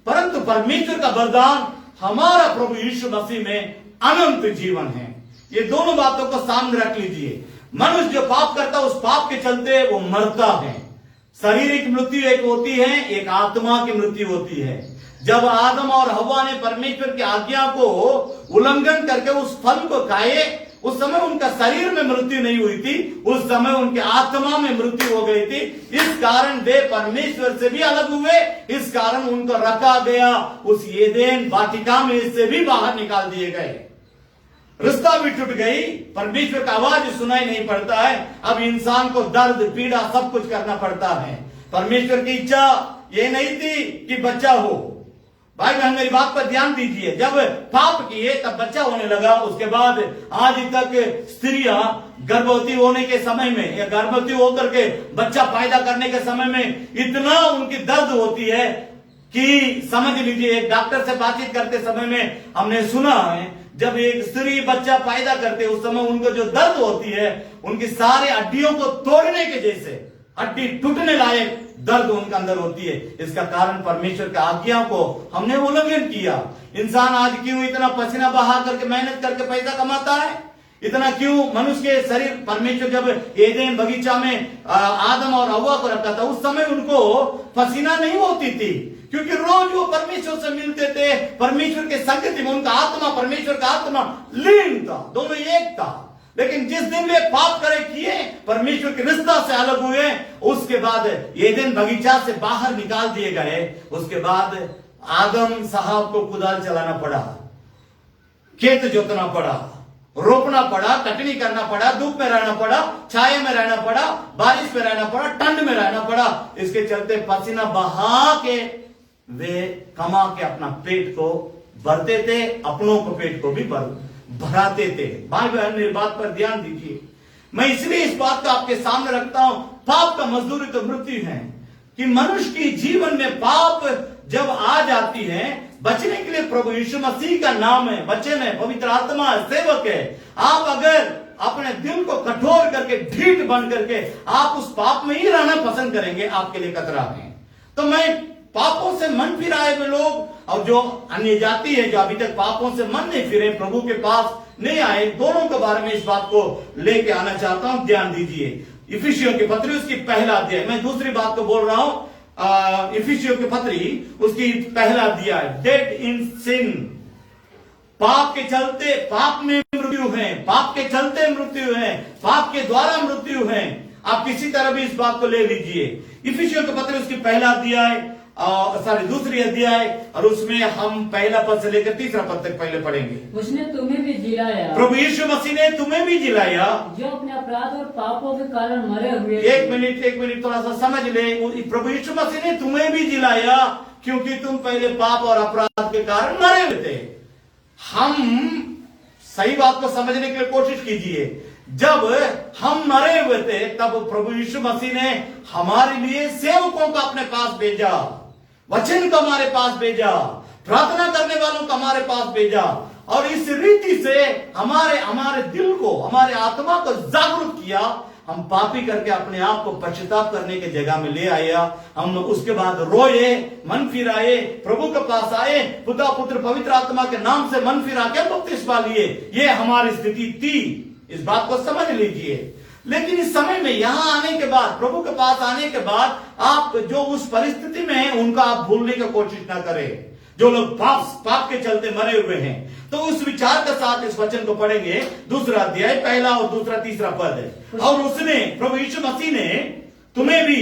परंतु परमेश्वर का वरदान हमारा प्रभु यीशु मसीह में अनंत जीवन है। ये दोनों बातों को सामने रख लीजिए। मनुष्य जो पाप करता है, उस पाप के चलते वो मरता है। शारीरिक मृत्यु एक होती है, एक आत्मा की मृत्यु होती है। जब आदम और हव्वा ने परमेश्वर की आज्ञा को उल्लंघन करके उस फल को खाए, उस समय उनका शरीर में मृत्यु नहीं हुई थी, उस समय उनके आत्मा में मृत्यु हो गई थी। इस कारण वे परमेश्वर से भी अलग हुए, इस कारण उनको रखा गया उस एदेन वाटिका में, इससे भी बाहर निकाल दिए गए। रिश्ता भी टूट गई, परमेश्वर का आवाज सुनाई नहीं पड़ता है। अब इंसान को दर्द, पीड़ा, सब कुछ करना पड़ता है। परमेश्वर की इच्छा ये नहीं थी कि बच्चा हो। भाई बहन, मेरी बात पर ध्यान दीजिए। जब पाप किए तब बच्चा होने लगा, उसके बाद आज तक स्त्रियां गर्भवती होने के समय में या गर्भवती होकर के बच्चा पैदा करने के समय में इतना उनकी दर्द होती है कि समझ लीजिए। एक डॉक्टर से बातचीत करते समय में हमने सुना है, जब एक स्त्री बच्चा पैदा करते उस समय उनको जो दर्द होती है, उनकी सारे हड्डियों को तोड़ने के जैसे, हड्डी टूटने लायक दर्द उनके अंदर होती है। इसका कारण परमेश्वर की आज्ञा को हमने उल्लंघन किया। इंसान आज क्यों इतना पसीना बहा करके मेहनत करके पैसा कमाता है? इतना क्यों मनुष्य के शरीर, परमेश्वर जब एदेन बगीचा में आदम और हव्वा को रखा था, उस समय उनको पसीना नहीं होती थी, क्योंकि रोज वो परमेश्वर से मिलते थे। परमेश्वर के संगति में उनका आत्मा, परमेश्वर का आत्मा लीन था, दोनों एक था। लेकिन जिस दिन वे पाप करे किए, परमेश्वर के रिश्ता से अलग हुए, उसके बाद एदेन बगीचा से बाहर निकाल दिए गए। उसके बाद आदम साहब को कुदाल चलाना पड़ा, खेत जोतना पड़ा, रोपना पड़ा, कटनी करना पड़ा, धूप में रहना पड़ा, छाये में रहना पड़ा, बारिश में रहना पड़ा, ठंड में रहना पड़ा। इसके चलते पसीना बहा के वे कमा के अपना पेट को भरते थे, अपनों को पेट को भी भराते थे। भाई बहन, मेरी बात पर ध्यान दीजिए। मैं इसलिए इस बात को आपके सामने रखता हूं, पाप का मजदूरी तो मृत्यु है, कि मनुष्य की जीवन में पाप जब आ जाती है, बचने के लिए प्रभु यीशु मसीह का नाम है, वचन है, पवित्र आत्मा है, सेवक है। आप अगर अपने दिल को कठोर करके ढीठ बन करके आप उस पाप में ही रहना पसंद करेंगे, आपके लिए खतरा है। तो मैं पापों से मन फिराए हुए लोग और जो अन्य जाति है जो अभी तक पापों से मन नहीं फिरे, प्रभु के पास नहीं आए, दोनों के बारे में इस बात को लेके आना चाहता हूं। ध्यान दीजिए, इफिसियों की पत्री उसकी पहला अध्याय, मैं दूसरी बात को बोल रहा हूं। इफिसियों की पत्री उसकी पहला अध्याय, डेड इन सिन, पाप के चलते पाप में मृत्यु है, पाप के चलते मृत्यु है, पाप के द्वारा मृत्यु है। आप किसी तरह भी इस बात को ले लीजिए। इफिसियों के पत्र उसकी पहला अध्याय, दूसरी अध्याय, और उसमें हम पहला पद से लेकर तीसरा पद तक पहले पढ़ेंगे। उसने तुम्हें भी जिलाया, प्रभु यीशु मसीह ने तुम्हें भी जिलाया, जो अपने अपराध और पापों के कारण मरे हुए। एक मिनट थोड़ा सा समझ ले। प्रभु यीशु मसीह ने तुम्हें भी जिलाया क्योंकि तुम पहले पाप और अपराध के कारण मरे हुए थे। हम सही बात को समझने के लिए कोशिश कीजिए। जब हम मरे हुए थे तब प्रभु यीशु मसीह ने हमारे लिए सेवकों को अपने पास भेजा, वचन को हमारे पास भेजा, प्रार्थना करने वालों को हमारे पास भेजा, और इस रीति से हमारे दिल को, हमारे आत्मा को जागरूक किया। हम पापी करके अपने आप को पश्चाताप करने की जगह में ले आया। हम उसके बाद रोए, मन फिराए, प्रभु के पास आए, पिता पुत्र पवित्र आत्मा के नाम से मन फिरा के बपतिस्मा लिए। ये हमारी स्थिति थी, इस बात को समझ लीजिए। लेकिन इस समय में यहां आने के बाद, प्रभु के पास आने के बाद, आप जो उस परिस्थिति में है उनका आप भूलने की कोशिश ना करें। जो लोग पाप के चलते मरे हुए हैं, तो उस विचार के साथ इस वचन को पढ़ेंगे। दूसरा अध्याय पहला और दूसरा तीसरा पद है। और उसने, प्रभु यीशु मसीह ने तुम्हें भी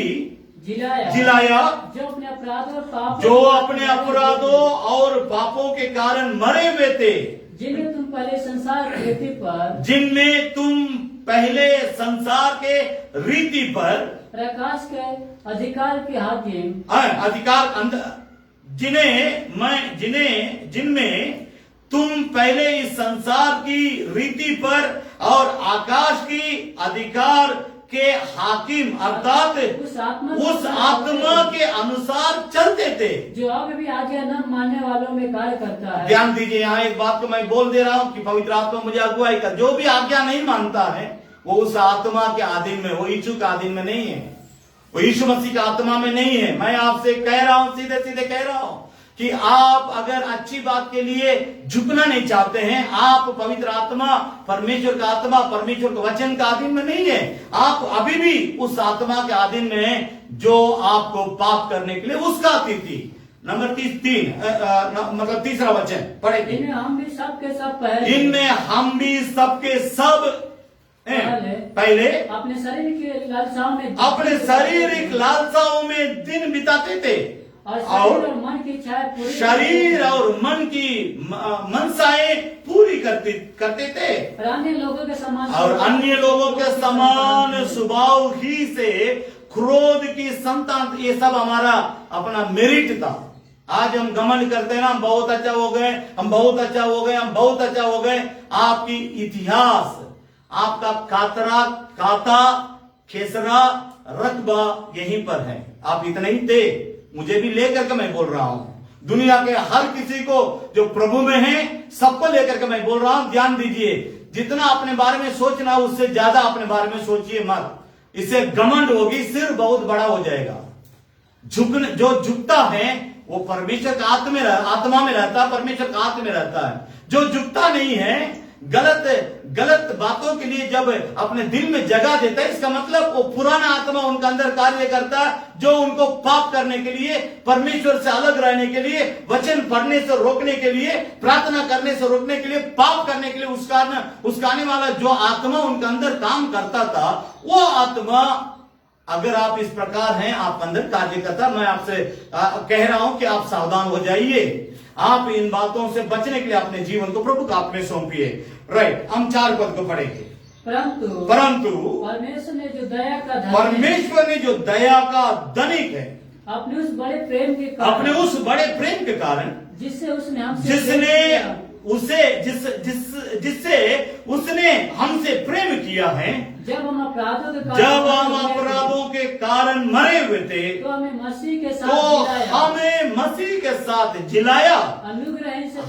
जिलाया, जो अपने अपराधों और पापों, जो अपने अपराधों और पापों के कारण मरे हुए थे, जिनमें तुम पहले संसार की रीति पर, जिनमें तुम पहले संसार के रीति पर, प्रकाश के अधिकार के हाकिम, अधिकार, जिनमें तुम पहले इस संसार की रीति पर और आकाश की अधिकार के हाकिम, अर्थात उस आत्मा के अनुसार चलते थे, जो अब भी आज्ञा न मानने वालों में कार्य करता है। ध्यान दीजिए, यहाँ एक बात को मैं बोल दे रहा हूं कि पवित्र आत्मा मुझे अगुवाई कर, जो भी आज्ञा नहीं मानता है वो उस आत्मा के अधीन में, वो यीशु के अधीन में नहीं है, वो यीशु मसीह का आत्मा में नहीं है। मैं आपसे कह रहा हूं, सीधे सीधे कह रहा हूं कि आप अगर अच्छी बात के लिए झुकना नहीं चाहते हैं, आप पवित्र आत्मा, परमेश्वर का आत्मा, परमेश्वर के वचन का अधीन में नहीं है। आप अभी भी उस आत्मा के अधीन में हैं जो आपको पाप करने के लिए उसका अतिथि। नंबर 3 मतलब तीसरा वचन पढ़ेंगे। इनमें हम भी सबके सब पहले, इनमें हम भी सबके सब पहले अपने शारीरिक लालसाओं में दिन बिताते थे, और शरीर और मन की इच्छाएं पूरी, शरीर और मन की मनसाएं पूरी करते थे, और अन्य लोगों के समान स्वभाव ही से क्रोध की संतान, ये सब हमारा अपना मेरिट था। आज हम घमंड करते हैं ना, हम बहुत अच्छा हो गए, हम बहुत अच्छा हो गए, हम बहुत अच्छा हो गए। आपकी इतिहास, आपका काता खेसरा रकबा यहीं पर है। आप इतने ही थे, मुझे भी लेकर के मैं बोल रहा हूं। दुनिया के हर किसी को जो प्रभु में है, सबको लेकर के मैं बोल रहा हूं। ध्यान दीजिए, जितना अपने बारे में सोचना उससे ज्यादा अपने बारे में सोचिए मत, इससे घमंड होगी, सिर बहुत बड़ा हो जाएगा। जो झुकता है वो परमेश्वर का आत्मा में रहता है, परमेश्वर का आत्मा में रहता है। जो झुकता नहीं है, गलत बातों के लिए जब अपने दिल में जगह देता है, इसका मतलब वो पुराना आत्मा उनका अंदर कार्य करता है, जो उनको पाप करने के लिए, परमेश्वर से अलग रहने के लिए, वचन पढ़ने से रोकने के लिए, प्रार्थना करने से रोकने के लिए, पाप करने के लिए उस्काने वाला जो आत्मा उनका अंदर काम करता था, वो आत्मा अगर आप इस प्रकार हैं, आप अंदर कार्य करता। मैं आपसे कह रहा हूं कि आप सावधान हो जाइए। आप इन बातों से बचने के लिए अपने जीवन को प्रभु का आपने सौंपिए। राइट, हम 4 पद को पढ़ेंगे। परंतु परमेश्वर ने जो दया का धनिक है, अपने उस बड़े प्रेम के कारण, जिससे उसने हमसे प्रेम किया है, जब हम अपराधों के कारण मरे हुए थे, तो हमें मसीह के साथ जिलाया,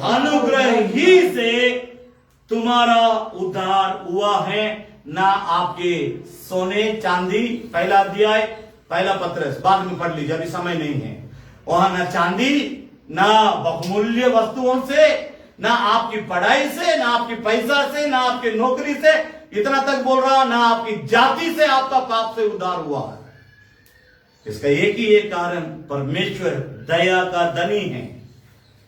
अनुग्रह ही से तुम्हारा उद्धार हुआ है, ना आपके सोने चांदी। पहला अध्याय पहला पत्रस, बाद में पढ़ लीजिए, अभी समय नहीं है। वहां ना चांदी, ना बहुमूल्य वस्तुओं से, ना आपकी पढ़ाई से, ना आपकी पैसा से, ना आपकी नौकरी से, इतना तक बोल रहा, ना आपकी जाति से आपका पाप से उद्धार हुआ है। इसका एक ही एक कारण, परमेश्वर दया का धनी है।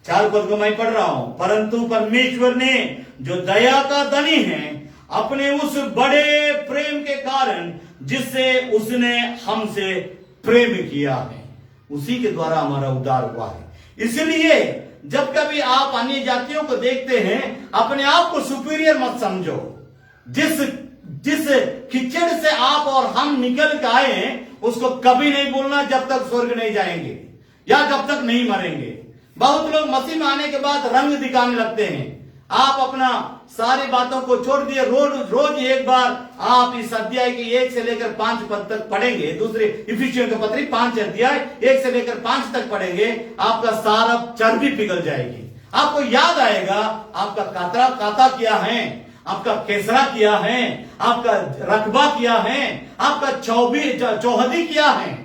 4 पद को मैं पढ़ रहा हूं। परंतु परमेश्वर ने जो दया का धनी है, अपने उस बड़े प्रेम के कारण जिससे उसने हमसे प्रेम किया है, उसी के द्वारा हमारा उद्धार हुआ है। इसलिए जब कभी आप अन्य जातियों को देखते हैं, अपने आप को सुपीरियर मत समझो। जिस कीचड़ से आप और हम निकल के आए हैं, उसको कभी नहीं बोलना जब तक स्वर्ग नहीं जाएंगे या जब तक नहीं मरेंगे। बहुत लोग मसीह में आने के बाद रंग दिखाने लगते हैं। आप अपना सारी बातों को छोड़ दिए, रोज एक बार आप इस अध्याय के 1 से लेकर 5 पद तक पढ़ेंगे। दूसरे इफिसियों के पत्री 5 अध्याय 1 से लेकर 5 तक पढ़ेंगे, आपका सारा चर्बी पिघल जाएगी। आपको याद आएगा आपका काता क्या है, आपका केसरा क्या है, आपका रकबा क्या है, आपका चौहदी क्या है।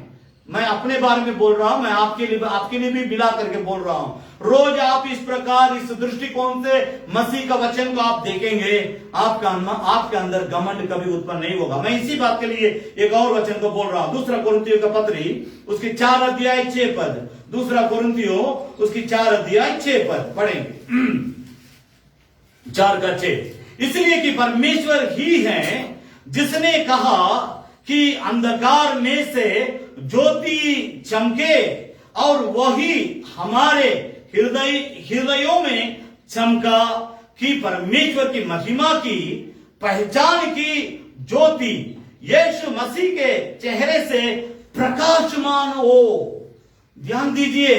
मैं अपने बारे में बोल रहा हूं, मैं आपके लिए भी मिला करके बोल रहा हूं। रोज आप इस प्रकार, इस दृष्टिकोण से मसीह का वचन को आप देखेंगे, आपके अंदर घमंड कभी उत्पन्न नहीं होगा। मैं इसी बात के लिए एक और वचन को बोल रहा हूं। दूसरा कोरिन्थियों का पत्री उसकी 4 अध्याय 6 पद। दूसरा कोरिन्थियों उसकी 4 अध्याय 6 पद पढ़ेंगे। 4 का 6। इसलिए कि परमेश्वर ही है जिसने कहा कि अंधकार में से ज्योति चमके, और वही हमारे हृदयों में चमका कि परमेश्वर की महिमा की पहचान की ज्योति यीशु मसीह के चेहरे से प्रकाशमान हो। ध्यान दीजिए,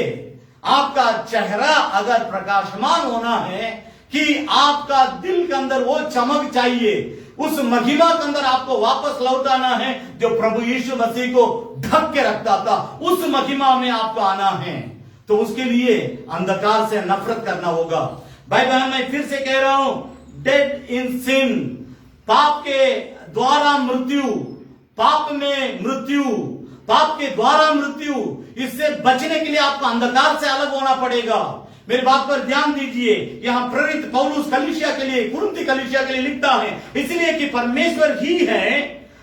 आपका चेहरा अगर प्रकाशमान होना है कि आपका दिल के अंदर वो चमक चाहिए, उस महिमा के अंदर आपको वापस लौटाना है जो प्रभु यीशु मसीह को ढक के रखता था, उस महिमा में आपको आना है। तो उसके लिए अंधकार से नफरत करना होगा। भाई बहन, मैं फिर से कह रहा हूं, डेड इन सिन, पाप के द्वारा मृत्यु, पाप में मृत्यु, पाप के द्वारा मृत्यु, इससे बचने के लिए आपको अंधकार से अलग होना पड़ेगा। मेरी बात पर ध्यान दीजिए। यहां प्रेरित पौलुस कलीसिया के लिए, कुरिन्थी कलीसिया के लिए लिखता है, इसलिए कि परमेश्वर ही है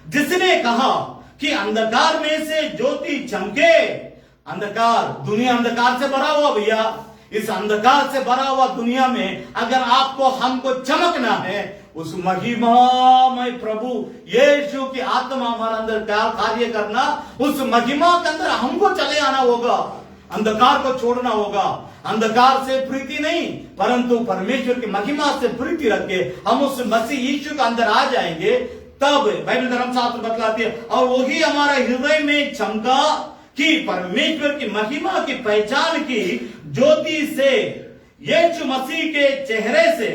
जिसने कहा कि अंधकार में से ज्योति चमके। अंधकार, दुनिया अंधकार से भरा हुआ भैया। इस अंधकार से भरा हुआ दुनिया में अगर आपको हमको चमकना है, उस महिमामय प्रभु यीशु की आत्मा हमारे अंदर कार्य करना, उस महिमा के अंदर हमको चले आना होगा। अंधकार को छोड़ना होगा। अंधकार से प्रीति नहीं, परंतु परमेश्वर की महिमा से प्रीति रख के हम उस मसीह यीशु के अंदर आ जाएंगे। तब बाइबल धर्मशास्त्र बतलाती है, और वही हमारा हृदय में चमका कि परमेश्वर की महिमा की पहचान की ज्योति से, यीशु मसीह के चेहरे से,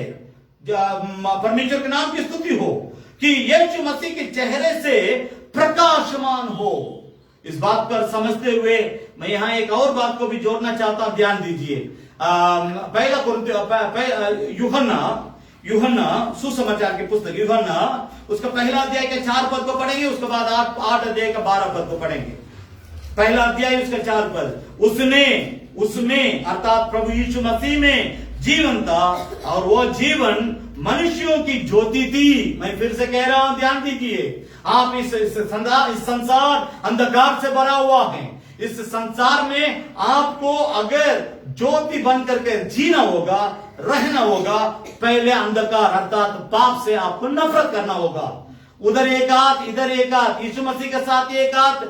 परमेश्वर के नाम की स्तुति हो, कि यीशु मसीह के चेहरे से प्रकाशमान हो। इस बात पर समझते हुए मैं यहां एक और बात को भी जोड़ना चाहता हूं, ध्यान दीजिए। पहला यूहन्ना सुसमाचार की पुस्तक यूहन्ना उसका पहला अध्याय के 4 पद को पढ़ेंगे, उसके बाद 8 अध्याय का 12 पद को पढ़ेंगे। पहला अध्याय उसका 4 पद, उसमें अर्थात प्रभु यीशु मसीह में जीवन था, और वो जीवन मनुष्यों की ज्योति थी। मैं फिर से कह रहा हूं, ध्यान दीजिए। आप इस संसार अंधकार से भरा हुआ है। इस संसार में आपको अगर ज्योति बन करके जीना होगा, रहना होगा, पहले अंधकार अर्थात पाप से आपको नफरत करना होगा। उधर एक हाथ, इधर एक हाथ, यीशु मसीह के साथ एक हाथ,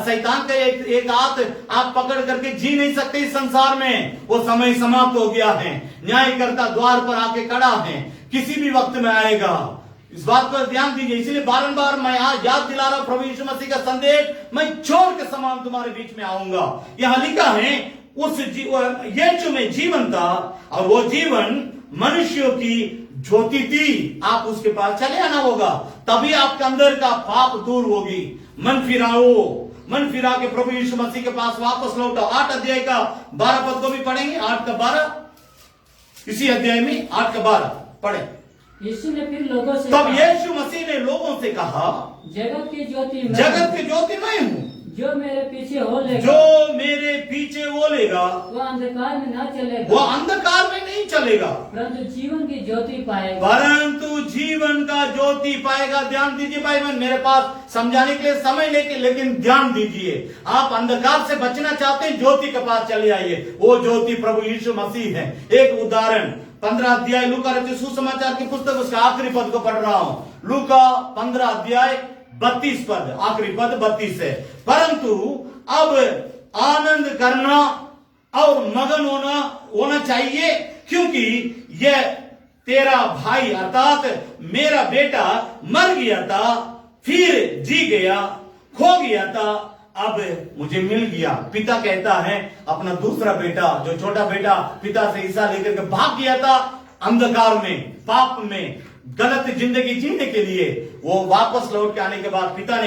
शैतान का एक हाथ आप पकड़ करके जी नहीं सकते इस संसार में। वो समय समाप्त हो गया है। न्यायकर्ता द्वार पर आके खड़ा है, किसी भी वक्त में आएगा। इस बात पर ध्यान दीजिए। इसलिए बारंबार मैं आज याद दिला रहा हूं, प्रभु यीशु मसीह का संदेश, मैं चोर के समान तुम्हारे बीच में आऊंगा। यहां लिखा है उस यीशु में जीवन था, और वो जीवन मनुष्यों की ज्योति थी। आप उसके पास चले आना होगा, तभी आपके अंदर का पाप दूर होगी। मन फिरा के प्रभु यीशु मसीह के पास वापस लौटो। 8 अध्याय का 12 पद को भी पढ़ेंगे। 8 का 12, इसी अध्याय में 8 का 12 पढ़े। यीशु ने फिर लोगों से तब कहा, यीशु मसीह ने लोगों से कहा, जगत की ज्योति मैं जगत की ज्योति मैं हूँ, जो मेरे पीछे हो लेगा जो मेरे पीछे वो लेगा वह अंधकार में न चलेगा वो अंधकार में नहीं चलेगा, परंतु जीवन की ज्योति पाएगा। परंतु जीवन का ज्योति पाएगा। ध्यान दीजिए भाई बहन, मेरे पास समझाने के लिए समय लेकिन ध्यान दीजिए। आप अंधकार से बचना चाहते हैं, ज्योति के पास चले आइए। वो ज्योति प्रभु यीशु मसीह है। एक उदाहरण 15 अध्याय लूका रचित सुसमाचार की पुस्तक उसका आखिरी पद को पढ़ रहा हूं। लूका 15 अध्याय 32 पद, आखिरी पद 32 है। परंतु अब आनंद करना और मगन होना चाहिए, क्योंकि यह तेरा भाई अर्थात मेरा बेटा मर गया था, फिर जी गया, खो गया था, अब मुझे मिल गया। पिता कहता है अपना दूसरा बेटा, जो छोटा बेटा पिता से हिस्सा लेकर के भाग गया था अंधकार में, पाप में, गलत जिंदगी जीने के लिए, वो वापस लौट के आने के बाद पिता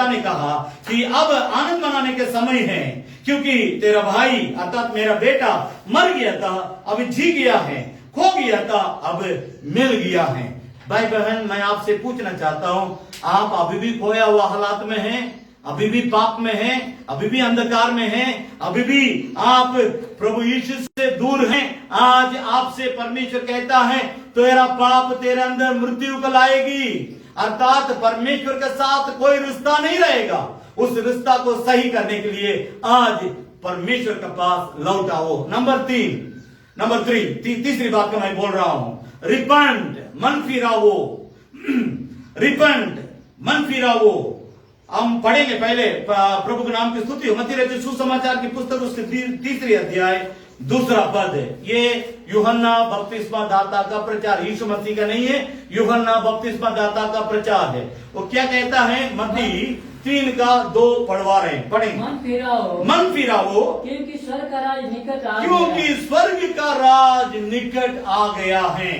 ने कहा कि अब आनंद मनाने के समय है, क्योंकि तेरा भाई अर्थात मेरा बेटा मर गया था, अब जी गया है, खो गया था, अब मिल गया है। भाई बहन, मैं आपसे पूछना चाहता हूं, आप अभी भी खोया हुआ हालात में हैं? अभी भी पाप में हैं? अभी भी अंधकार में हैं? अभी भी आप प्रभु यीशु से दूर हैं? आज आपसे परमेश्वर कहता है तेरा पाप तेरे अंदर मृत्यु को लाएगी, अर्थात परमेश्वर के साथ कोई रिश्ता नहीं रहेगा। उस रिश्ता को सही करने के लिए आज परमेश्वर के पास लौट आओ। नंबर 3 तीसरी बात को मैं बोल रहा हूं, रिपेंट, मन फिरावो। रिपेंट, मन फिरावो। हम पढ़ेंगे पहले प्रभु के नाम की स्तुति हो। मत्ती रचित सुसमाचार की पुस्तक उसके 3 अध्याय 2 पद है। ये यूहन्ना बपतिस्मा दाता का प्रचार, यीशु मसीह का नहीं है, यूहन्ना बपतिस्मा दाता का प्रचार है। वो क्या कहता है? मत्ती 3:2 पढ़वा रहे हैं, पढ़ेंगे। मन फिराओ क्योंकि स्वर्ग का राज निकट आ गया। क्योंकि स्वर्ग का राज निकट आ गया है।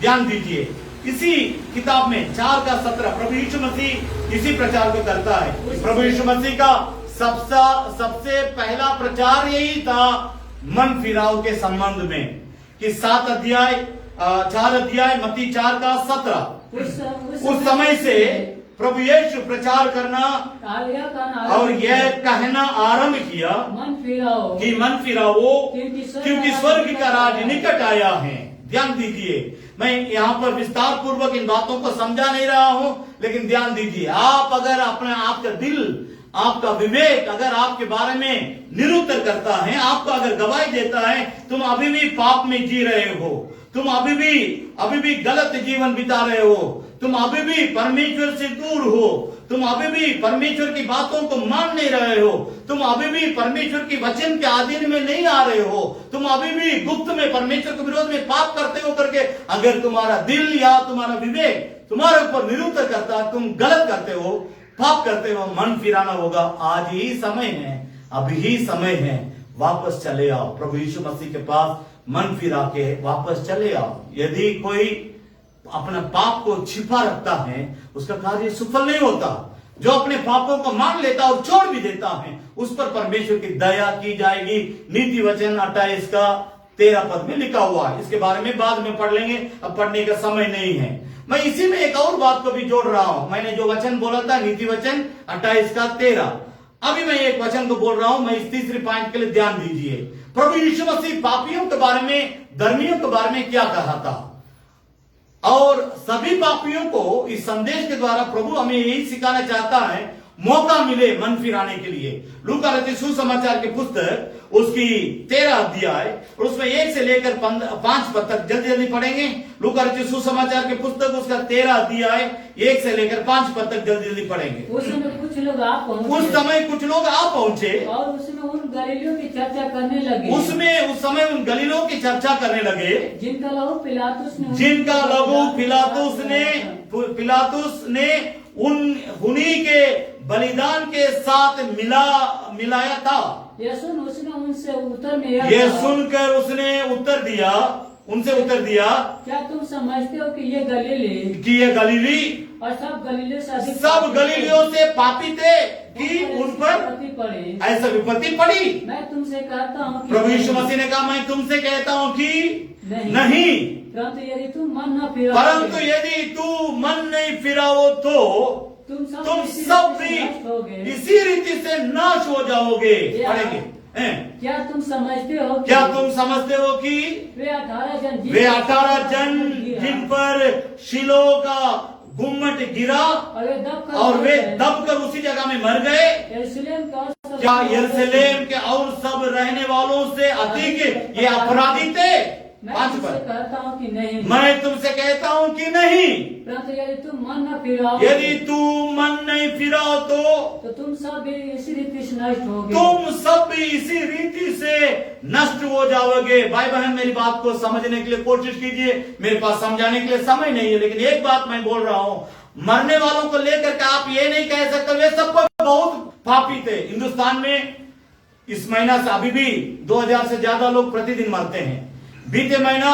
ध्यान दीजिए, इसी किताब में 4:17 प्रभु यीशु मसीह इसी प्रचार को करता है। प्रभु यीशु मसीह का सबसे पहला प्रचार यही था मन फिराव के संबंध में, कि 4 अध्याय मत्ती 4:17 उस समय से प्रभु यीशु प्रचार करना और यह कहना आरंभ किया कि मन फिराओ क्योंकि स्वर्ग का राज निकट आया है। ध्यान दीजिए, मैं यहाँ पर विस्तार पूर्वक इन बातों को समझा नहीं रहा हूं, लेकिन ध्यान दीजिए, आप अगर अपने आपका दिल, आपका विवेक अगर आपके बारे में निरुत्तर करता है, आपको अगर गवाही देता है तुम अभी भी पाप में जी रहे हो, तुम अभी भी गलत जीवन बिता रहे हो, तुम अभी भी परमेश्वर से दूर हो, तुम अभी भी परमेश्वर की बातों को मान नहीं रहे हो, तुम अभी भी परमेश्वर की वचन के अधीन में नहीं आ रहे हो, तुम अभी भी गुप्त में परमेश्वर के विरोध में पाप करते हो करके अगर तुम्हारा दिल या तुम्हारा विवेक तुम्हारे ऊपर निरुत्तर करता है, तुम गलत करते हो, पाप करते हो, मन फिराना होगा। आज ही समय है, अभी ही समय है, वापस चले आओ प्रभु यीशु मसीह के पास, मन फिरा के वापस चले आओ। यदि कोई अपना पाप को छिपा रखता है उसका कार्य सफल नहीं होता। जो अपने पापों को मान लेता और छोड़ भी देता है उस पर परमेश्वर की दया की जाएगी। नीति वचन 28:13 पद में लिखा हुआ है। इसके बारे में बाद में पढ़ लेंगे, अब पढ़ने का समय नहीं है। मैं इसी में एक और बात को भी जोड़ रहा हूं। मैंने जो वचन बोला था नीति वचन 28:13, अभी मैं एक वचन को बोल रहा हूं। मैं इस तीसरी पॉइंट के लिए ध्यान दीजिए। प्रभु यीशु मसीह पापियों के बारे में, धर्मियों के बारे में क्या कहा था, और सभी पापियों को इस संदेश के द्वारा प्रभु हमें यही सिखाना चाहता है, मौका मिले मन फिराने के लिए। लूका रचित सुसमाचार की पुस्तक उसकी 13 अध्याय और उसमें 1 से लेकर 5 पद तक जल्दी पढ़ेंगे। लूका रचित सुसमाचार की पुस्तक उसका 13 अध्याय 1 से लेकर 5 पद तक जल्दी पढ़ेंगे। उस समय कुछ लोग आ पहुंचे और उसमें उन गलीलियों की चर्चा करने लगे। उस समय उन गलीलों की चर्चा करने लगे जिनका लहू पिलातुस ने उन्हीं के बलिदान के साथ मिलाया था। यह सुनकर उसने उनसे उत्तर दिया, क्या तुम समझते हो कि ये गलीली और सब गलीलियों से पापी थे कि उन पर ऐसा विपत्ति पड़ी। मैं तुमसे कहता हूँ, प्रभु यीशु मसीह ने कहा, मैं तुमसे कहता हूँ कि नहीं, परंतु यदि तुम मन न फिराओ, परंतु यदि तू मन नहीं फिराओ तो तुम तुम सब भी नष्ट होगे। इसी रीति से नाश हो जाओगे। या- पढ़ेंगे हैं? क्या तुम समझते हो कि क्या तुम समझते हो कि वे 18 जन वे 18 जन जिन पर शिलो का गुम्मट गिरा और वे दबकर उसी जगह में मर गए, यरूशलेम का और क्या यरूशलेम के और सब रहने वालों से अधिक ये अपराधी थे? मैं 5 तुमसे पर कहता हूँ कि नहीं, मैं तुमसे कहता हूँ कि नहीं, परंतु यदि तुम मन न फिराओ, यदि तू मन नहीं फिराओ तो तुम सब भी इसी रीति से नष्ट होगे। तुम सब भी इसी रीति से नष्ट हो जाओगे। भाई बहन, मेरी बात को समझने के लिए कोशिश कीजिए। मेरे पास समझाने के लिए समय नहीं है, लेकिन एक बात मैं बोल रहा हूं, मरने वालों को लेकर के आप ये नहीं कह सकते वे सब बहुत पापी थे। हिंदुस्तान में इस महीना से अभी भी 2000 से ज्यादा लोग प्रतिदिन मरते हैं। बीते महीना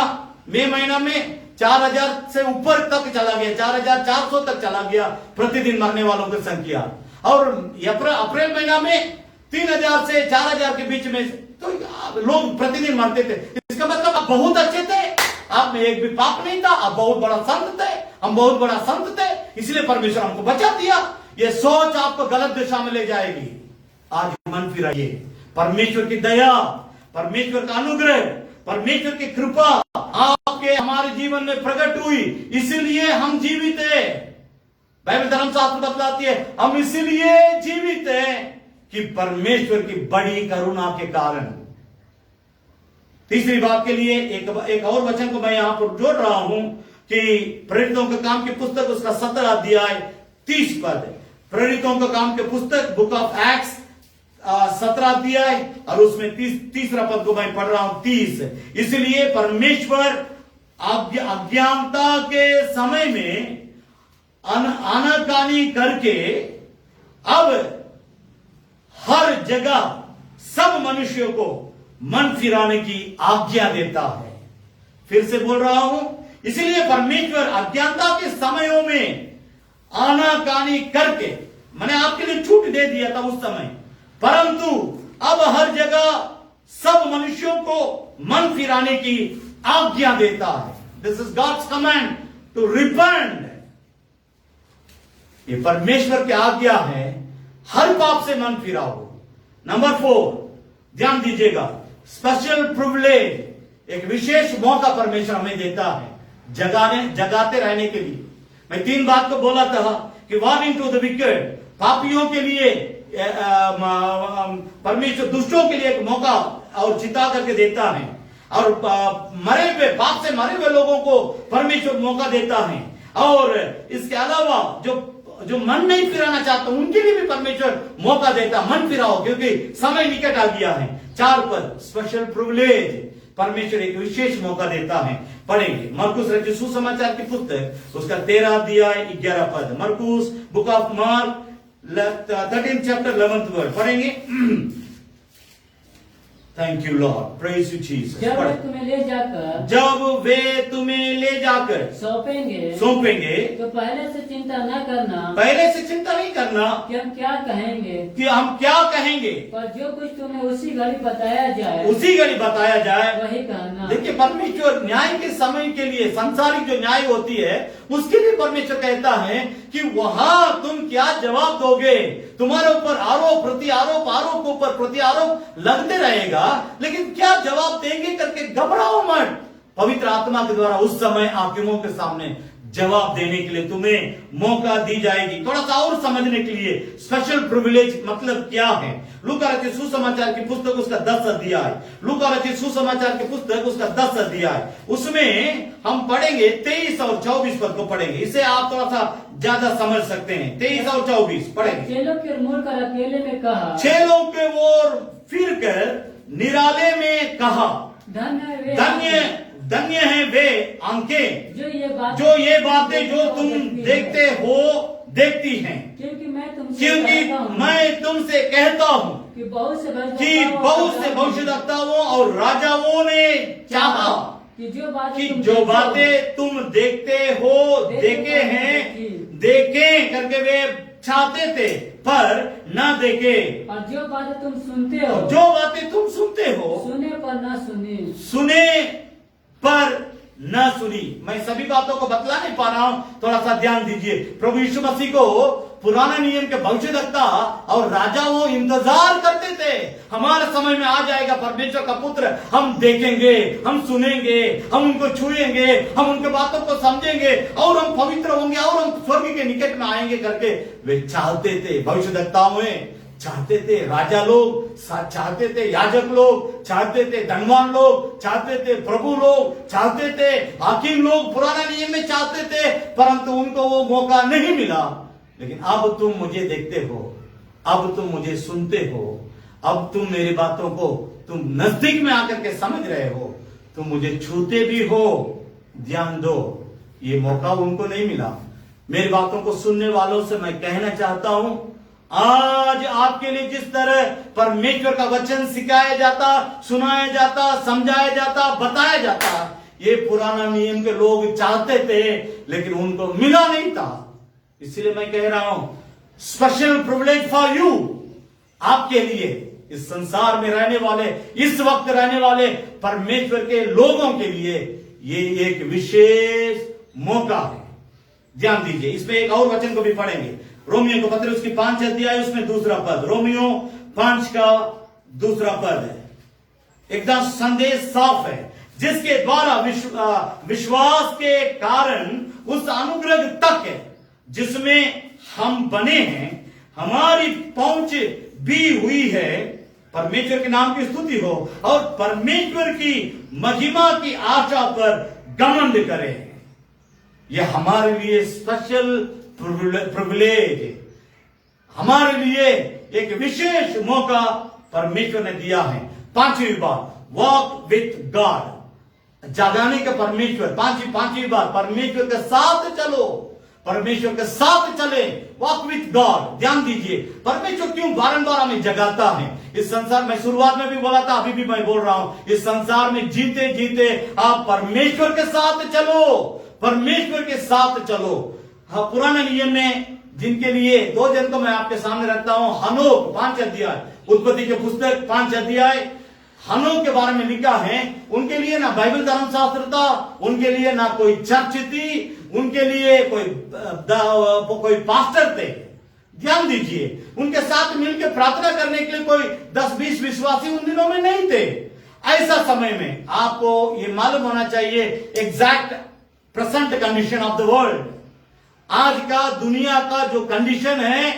मई महीना में 4000 से ऊपर तक चला गया, 4400 तक चला गया प्रतिदिन मरने वालों की संख्या। और अप्रैल महीना में 3000 से 4000 के बीच में तो लोग प्रतिदिन मरते थे। इसका मतलब आप बहुत अच्छे थे, आप में एक भी पाप नहीं था, आप बहुत बड़ा संत थे, हम बहुत बड़ा संत थे, इसलिए परमेश्वर हमको बचा दिया। ये सोच आपको गलत दिशा में ले जाएगी। आज मन फिराइए। परमेश्वर की दया, परमेश्वर का अनुग्रह, परमेश्वर की कृपा आपके हमारे जीवन में प्रकट हुई, इसीलिए हम जीवित है। बाइबल धर्मशास्त्र बतलाती है हम इसीलिए जीवित हैं कि परमेश्वर की बड़ी करुणा के कारण। तीसरी बात के लिए एक और वचन को मैं यहां पर जोड़ रहा हूं कि प्रेरितों के काम की पुस्तक उसका 17 अध्याय 30 पद, प्रेरितों के काम की पुस्तक बुक ऑफ एक्ट्स 17 अध्याय और उसमें तीसरा पद को मैं पढ़ रहा हूं 30। इसलिए परमेश्वर अज्ञानता के समय में आनाकानी करके अब हर जगह सब मनुष्यों को मन फिराने की आज्ञा देता है। फिर से बोल रहा हूं, इसलिए परमेश्वर अज्ञानता के समयों में आनाकानी करके, मैंने आपके लिए छूट दे दिया था उस समय, परंतु अब हर जगह सब मनुष्यों को मन फिराने की आज्ञा देता है। This is God's command to repent. ये परमेश्वर की आज्ञा है, हर पाप से मन फिराओ। नंबर 4, ध्यान दीजिएगा, स्पेशल प्रिविलेज, एक विशेष मौका परमेश्वर हमें देता है जगाते रहने के लिए। मैं 3 बात को बोला था कि वार्निंग टू द विकेड, पापियों के लिए परमेश्वर दुष्टों के लिए एक मौका और चिता करके देता है, और मरे हुए पाप से मरे हुए लोगों को परमेश्वर मौका देता है। और इसके अलावा जो मन नहीं फिराना चाहते उनके लिए भी परमेश्वर मौका देता, मन फिराओ क्योंकि समय निकट आ गया है। 4 पद, स्पेशल प्रिविलेज, परमेश्वर एक विशेष मौका देता है। पढ़ेंगे मरकुस रचित सुसमाचार की पुस्तक उसका 13 अध्याय 11 पद, मरकुस book of Mark 13 chapter 11th word पढ़ेंगे। Thank you Lord, praise you Jesus. जब वे तुम्हें ले जाकर सौंपेंगे तो पहले से चिंता न करना, पहले से चिंता नहीं करना कि हम क्या कहेंगे, पर जो कुछ तुम्हें उसी घड़ी बताया जाए वही कहना। देखिए, परमेश्वर न्याय के समय के लिए, सांसारिक जो न्याय होती है उसके लिए परमेश्वर कहता है कि वहां तुम क्या जवाब दोगे। तुम्हारे ऊपर आरोप प्रति आरोप, आरोप के ऊपर प्रति आरोप लगते रहेगा, लेकिन क्या जवाब देंगे करके घबराओ मत। पवित्र आत्मा के द्वारा उस समय हाकिमों के सामने जवाब देने के लिए तुम्हें मौका दी जाएगी। थोड़ा सा और समझने के लिए स्पेशल प्रिविलेज मतलब क्या है, लूका रचित सुसमाचार की पुस्तक उसका 10 अध्याय, लूका रचित सुसमाचार की पुस्तक उसका 10 अध्याय, उसमें हम पढ़ेंगे 23 और 24 पद को पढ़ेंगे। इसे आप थोड़ा सा ज्यादा समझ सकते हैं। 23 और 24 पढ़ेंगे। चेलों के मुड़कर अकेले में कहा, चेलों के ओर फिर कर निराले में कहा, धन्य है वे आंखें जो ये बातें जो तुम देखते हो देखती हैं, क्योंकि मैं तुमसे कहता हूँ कि बहुत से भविष्यद्वक्ताओं और राजाओं ने चाहा कि जो बातें तुम देखते हो देखें करके वे चाहते थे पर न देखे, और जो बातें तुम सुनते हो सुने पर न सुने, सुने पर न सुनी। मैं सभी बातों को बतला नहीं पा रहा हूं, थोड़ा सा ध्यान दीजिए। प्रभु यीशु मसीह को पुराने नियम के भविष्यद्वक्ता और राजा वो इंतजार करते थे, हमारे समय में आ जाएगा परमेश्वर का पुत्र, हम देखेंगे, हम सुनेंगे, हम उनको छुएंगे, हम उनके बातों को समझेंगे और हम पवित्र होंगे और हम स्वर्ग के निकट में आएंगे करके वे चाहते थे। भविष्यद्वक्ताओं में चाहते थे, राजा लोग चाहते थे, याजक लोग चाहते थे, धनवान लोग चाहते थे, प्रभु लोग चाहते थे, हाकिम लोग पुराना नियम में चाहते थे, परंतु उनको वो मौका नहीं मिला। लेकिन अब तुम मुझे देखते हो, अब तुम मुझे सुनते हो, अब तुम मेरी बातों को तुम नजदीक में आकर के समझ रहे हो, तुम मुझे छूते भी हो। ध्यान दो, ये मौका उनको नहीं मिला। मेरी बातों को सुनने वालों से मैं कहना चाहता हूं, आज आपके लिए जिस तरह परमेश्वर का वचन सिखाया जाता, सुनाया जाता, समझाया जाता, बताया जाता, ये पुराना नियम के लोग चाहते थे लेकिन उनको मिला नहीं था। इसलिए मैं कह रहा हूं, स्पेशल प्रिविलेज फॉर यू, आपके लिए, इस संसार में रहने वाले, इस वक्त रहने वाले परमेश्वर के लोगों के लिए ये एक विशेष मौका है। ध्यान दीजिए, इसमें एक और वचन को भी पढ़ेंगे, रोमियो को पत्र उसकी 5 अध्याय, उसमें दूसरा पद, रोमियो 5 का दूसरा पद है। एकदम संदेश साफ है, जिसके द्वारा विश्वास के कारण उस अनुग्रह तक है जिसमें हम बने हैं, हमारी पहुंच भी हुई है। परमेश्वर के नाम की स्तुति हो और परमेश्वर की महिमा की आशा पर घमंड करें। यह हमारे लिए स्पेशल प्रिविलेज, हमारे लिए एक विशेष मौका परमेश्वर ने दिया है। 5वीं बात, वॉक विथ गॉड, जगाने का परमेश्वर। 5वीं बात, परमेश्वर के साथ चलो, परमेश्वर के साथ चले, वॉक विथ गॉड। ध्यान दीजिए, परमेश्वर क्यों बारंबार हमें जगाता है। इस संसार में, शुरुआत में भी बोला था, अभी भी मैं बोल रहा हूं, इस संसार में जीते जीते आप परमेश्वर के साथ चलो, परमेश्वर के साथ चलो। हाँ, पुराने नियम में जिनके लिए 2 जन को मैं आपके सामने रखता हूं, हनोक 5 अध्याय, उत्पत्ति के पुस्तक 5 अध्याय, हनोक के बारे में लिखा है। उनके लिए ना बाइबल धर्मशास्त्र था, उनके लिए ना कोई चर्च थी, उनके लिए कोई पास्टर थे। ध्यान दीजिए, उनके साथ मिलकर प्रार्थना करने के लिए कोई 10-20 विश्वासी उन दिनों में नहीं थे। ऐसा समय में आपको ये मालूम होना चाहिए exact present condition of the world. आज का दुनिया का जो कंडीशन है,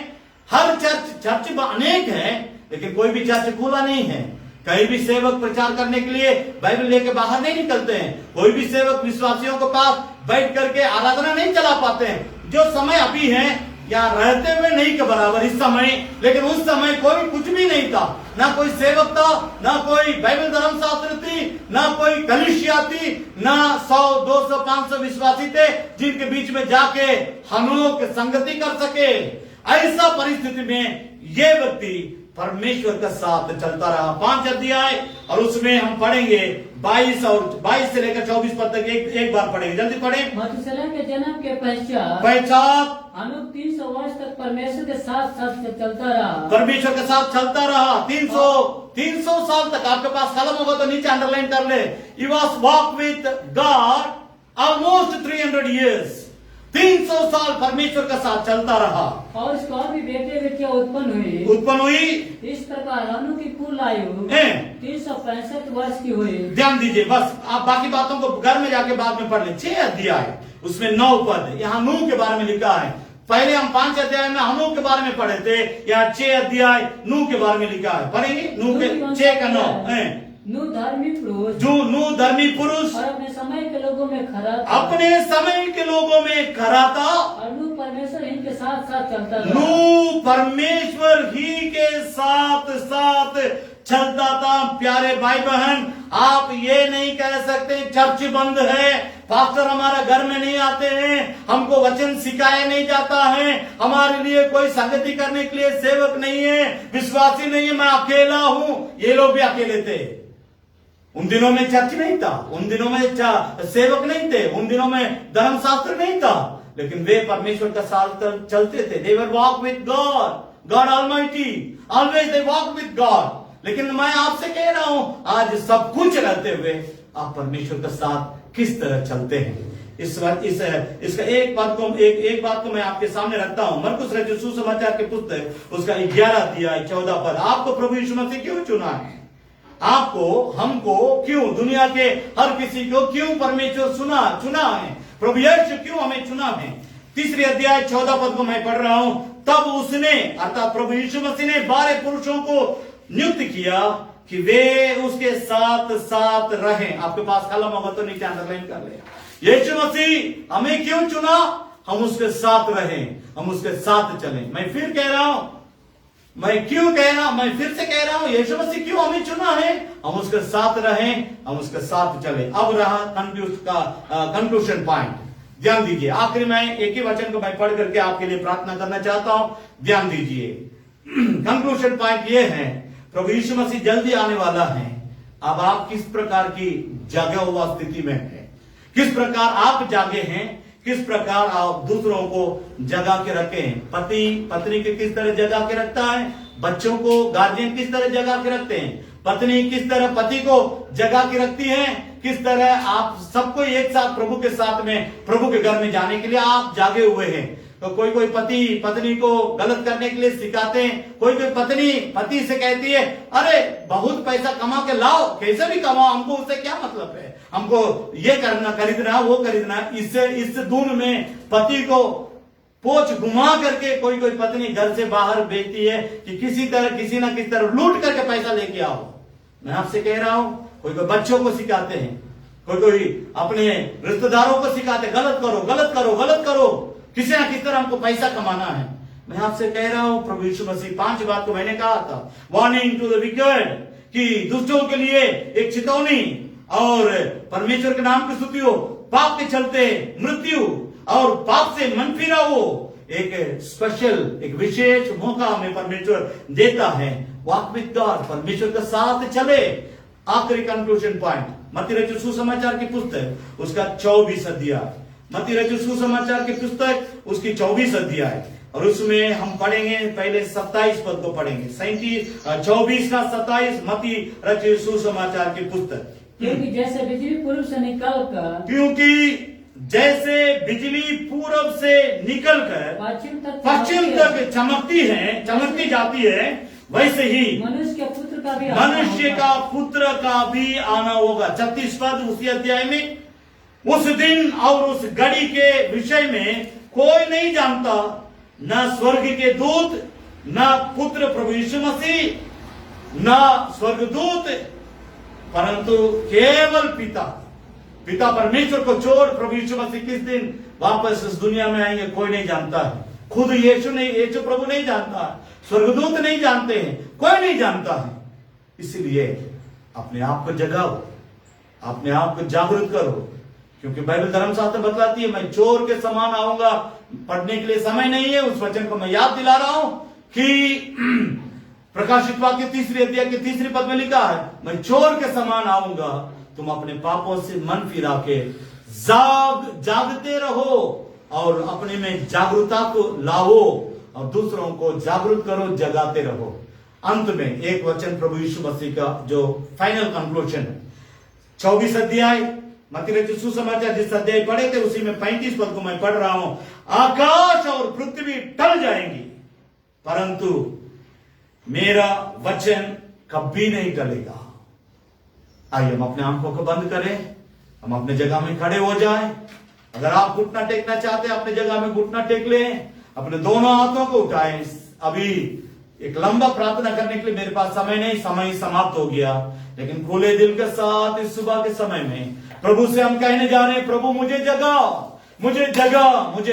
हर चर्च अनेक है लेकिन कोई भी चर्च खुला नहीं है। कई भी सेवक प्रचार करने के लिए बाइबल लेके बाहर नहीं निकलते हैं, कोई भी सेवक विश्वासियों के पास बैठ करके आराधना नहीं चला पाते हैं। जो समय अभी है, या रहते हुए नहीं के बराबर इस समय, लेकिन उस समय कोई कुछ भी नहीं था, ना कोई सेवक था, ना कोई बाइबल धर्मशास्त्र थी, ना कोई कलीसिया थी, ना 100, 200, 500 विश्वासी थे जिनके बीच में जाके हनोक संगति कर सके। ऐसा परिस्थिति में ये व्यक्ति परमेश्वर के साथ चलता रहा। 5 अध्याय, और उसमें हम पढ़ेंगे 22 से लेकर 24 पद तक एक बार पढ़ेंगे, जल्दी पढ़ें। मथुसेलह के जन्म के पश्चात हनोक 300 वर्ष तक परमेश्वर के साथ चलता रहा। परमेश्वर के साथ चलता रहा 300 साल तक। आपके पास कलम होगा तो नीचे अंडरलाइन कर ले। He was walk with God almost 300 years। 300 साल परमेश्वर के साथ चलता रहा। और इसको और भी बेटियां उत्पन्न हुई। इस प्रकार हनोक की कुल आयु 365 वर्ष की हुई। ध्यान दीजिए, बस आप बाकी बातों को घर में जाके बाद में पढ़ ले। 6 अध्याय, उसमें 9 पद, यहाँ नूह के बारे में लिखा है। पहले हम 5 अध्याय में हनोक के बारे में पढ़े थे, यहाँ 6 अध्याय नूह के बारे में लिखा है। पढ़ेंगे नूह के 6 का 9। नूह धर्मी पुरुष, नूह धर्मी पुरुष और अपने समय के लोगों में खरा था। अपने समय के लोगों में खरा था। और नूह परमेश्वर ही के साथ चलता था। नूह परमेश्वर ही के साथ चलता था। प्यारे भाई बहन, आप ये नहीं कह सकते चर्च बंद है, पास्टर हमारा घर में नहीं आते हैं, हमको वचन सिखाया नहीं जाता है, हमारे लिए कोई संगति करने के लिए सेवक नहीं है, विश्वासी नहीं है, मैं अकेला हूं। ये लोग भी अकेले थे। उन दिनों में चर्च नहीं था, उन दिनों में सेवक नहीं थे, उन दिनों में धर्मशास्त्र नहीं था, लेकिन वे परमेश्वर का साथ चलते थे। They were walk with God, God Almighty, always they walk with God। लेकिन मैं आपसे कह रहा हूं आज सब कुछ रहते हुए आप परमेश्वर के साथ किस तरह चलते हैं। इसका एक बात को मैं आपके सामने रखता हूं। मरकुस रचित सुसमाचार के पुस्तक उसका 11 अध्याय 14 पद। आपको प्रभु यीशु मसीह क्यों चुना है? आपको, हमको क्यों, दुनिया के हर किसी को क्यों परमेश्वर चुना है? प्रभु यीशु क्यों हमें चुना है? 3 अध्याय 14 पद को मैं पढ़ रहा हूं। तब उसने अर्थात प्रभु यीशु मसीह ने 12 पुरुषों को नियुक्त किया कि वे उसके साथ साथ रहें। आपके पास कलम होगा तो नीचे अंडरलाइन कर ले। यीशु मसीह हमें क्यों चुना? हम उसके साथ रहें, हम उसके साथ चलें। मैं फिर से कह रहा हूं यीशु मसीह क्यों हमें चुना है? हम उसके साथ रहें, हम उसके साथ चलें। अब रहा कंक्लूजन पॉइंट, ध्यान दीजिए। आखिर में एक ही वचन को मैं पढ़ करके आपके लिए प्रार्थना करना चाहता हूं, ध्यान दीजिए। कंक्लूजन पॉइंट ये है, प्रभु यीशु मसीह जल्दी आने वाला है। अब आप किस प्रकार की जगह हुआ स्थिति में है, किस प्रकार आप जागे हैं, किस प्रकार आप दूसरों को जगा के रखे हैं। पति पत्नी के किस तरह जगा के रखता है, बच्चों को गार्जियन किस तरह जगा के रखते हैं, पत्नी किस तरह पति को जगा के रखती है, किस तरह आप सबको एक साथ प्रभु के साथ में, प्रभु के घर में जाने के लिए आप जागे हुए हैं। तो कोई पति पत्नी को गलत करने के लिए सिखाते हैं, कोई पत्नी पति से कहती है अरे बहुत पैसा कमा के लाओ, कैसे भी कमाओ, हमको उससे क्या मतलब है, हमको ये खरीदना वो खरीदना। इस धुन में पति को पोच घुमा करके कोई पत्नी घर से बाहर भेजती है कि किसी ना किसी तरह लूट करके पैसा लेके आओ। मैं आपसे कह रहा हूं, कोई बच्चों को सिखाते हैं, कोई अपने रिश्तेदारों को सिखाते, गलत करो, किसी ना किसी तरह हमको पैसा कमाना है। मैं आपसे कह रहा हूं, प्रभु यीशु मसीह 5 बात को मैंने कहा था, वार्निंग टू द विकेड, कि दुष्टों के लिए एक चेतावनी और परमेश्वर के नाम की स्तुति हो, पाप के चलते मृत्यु और पाप से मन फिरा हो। एक स्पेशल, एक विशेष मौका हमें परमेश्वर देता है। वॉक विद गॉड, परमेश्वर के साथ चले। आखिरी कंक्लूजन पॉइंट, मत्ती रचित सुसमाचार की पुस्तक उसका 24 अध्याय, मत्ती रचित सुसमाचार की पुस्तक उसकी 24 अध्याय, और उसमें हम पढ़ेंगे पहले 27 पद को पढ़ेंगे। 24 का 27 मत्ती रचित सुसमाचार की पुस्तक। क्योंकि जैसे बिजली पूर्व से पूरब से निकलकर पश्चिम तक चमकती जाती है, वैसे ही मनुष्य का पुत्र का भी आना होगा। 36 पद उसी अध्याय में। उस दिन और उस घड़ी के विषय में कोई नहीं जानता, न स्वर्ग के दूत, न पुत्र प्रभु यीशु मसीह, न स्वर्गदूत, परंतु केवल पिता परमेश्वर को छोड़ प्रभु यीशु मसीह किस दिन वापस इस दुनिया में आएंगे कोई नहीं जानता है। खुद यीशु प्रभु नहीं जानता, स्वर्गदूत नहीं जानते हैं, कोई नहीं जानता है। इसलिए अपने आप को जगाओ, अपने आप को जागृत करो, क्योंकि बाइबल धर्मशास्त्र बतलाती है मैं चोर के समान आऊंगा। पढ़ने के लिए समय नहीं है, उस वचन को मैं याद दिला रहा हूं कि प्रकाशित वाक्य 3 अध्याय के 3 पद में लिखा है, मैं चोर के समान आऊंगा। तुम अपने पापों से मन फिरा के जागते रहो और अपने में जागरूकता को लाओ और दूसरों को जागरूक करो, जगाते रहो। अंत में एक वचन प्रभु यीशु मसीह का जो फाइनल कंक्लूजन है, 24 अध्याय मत्ती रचित सुसमाचार जिस अध्याय पढ़े थे उसी में 35 पद को मैं पढ़ रहा हूं। आकाश और पृथ्वी टल जाएंगी, परंतु मेरा वचन कभी नहीं टलेगा। आइए हम अपने आंखों को बंद करें, हम अपने जगह में खड़े हो जाएं। अगर आप घुटना टेकना चाहते हैं अपने जगह में घुटना टेक लें, अपने दोनों हाथों को उठाएं। अभी एक लंबा प्रार्थना करने के लिए मेरे पास समय नहीं, समय समाप्त हो गया, लेकिन खुले दिल के साथ इस सुबह के समय में प्रभु से हम कहने जा रहे हैं, प्रभु मुझे जगा, मुझे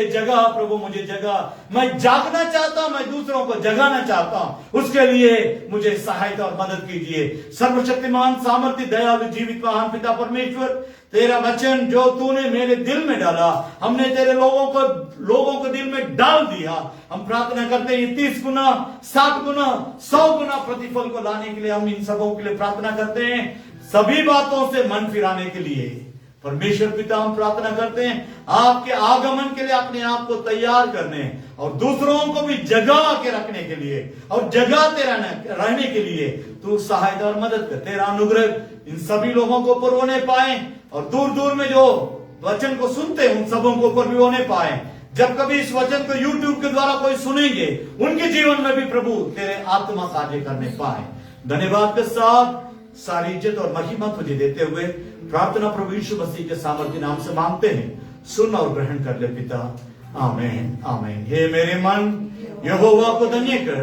जगा प्रभु, मुझे जगा। मैं जागना चाहता हूं, मैं दूसरों को जगाना चाहता हूं, उसके लिए मुझे सहायता और मदद कीजिए। सर्वशक्तिमान सामर्थ्य दयालु जीवित महान पिता परमेश्वर, तेरा वचन जो तूने मेरे दिल में डाला, हमने तेरे लोगों को दिल में डाल दिया। हम प्रार्थना करते हैं 30 गुना 60 गुना 100 गुना प्रतिफल को लाने के लिए हम इन सबों के लिए प्रार्थना करते हैं। सभी बातों से मन फिराने के लिए परमेश्वर पिता हम प्रार्थना करते हैं, आपके आगमन के लिए अपने आप को तैयार करने, और दूसरों को भी जगा के रखने के लिए और जगाते रहने के लिए तू सहायता और मदद कर। तेरा अनुग्रह इन सभी लोगों को ऊपर होने पाए और दूर दूर में जो वचन को सुनते हैं उन सबों को ऊपर भी होने पाए। जब कभी इस वचन को YouTube के द्वारा कोई सुनेंगे उनके जीवन में भी प्रभु तेरे आत्मा कार्य करने पाए। धन्यवाद के साथ सारी इज्जत और महिमा तुझे देते हुए प्रार्थना प्रभु यीशु मसीह के सामर्थ्य नाम से मांगते हैं। सुन और ग्रहण कर ले पिता। आमीन आमीन। हे मेरे मन यहोवा को धन्य कर,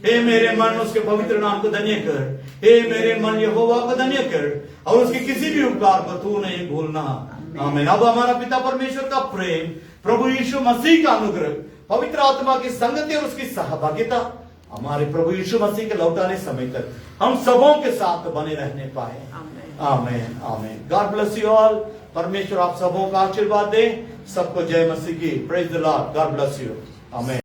हे मेरे मन उसके पवित्र नाम को धन्य कर। हे मेरे मन यहोवा को धन्य कर और उसके किसी भी उपकार को तू नहीं भूलना। आमीन। अब हमारा पिता परमेश्वर का प्रेम, प्रभु यीशु मसीह का अनुग्रह, पवित्र आत्मा की संगति और उसकी सहभागिता हमारे प्रभु यीशु मसीह के लौटाने समय तक हम सबों के साथ बने रहने पाए। आमीन आमीन। God bless you all. परमेश्वर आप सबों का आशीर्वाद दे। सबको जय मसीह की। Praise the Lord. God bless you. आमीन।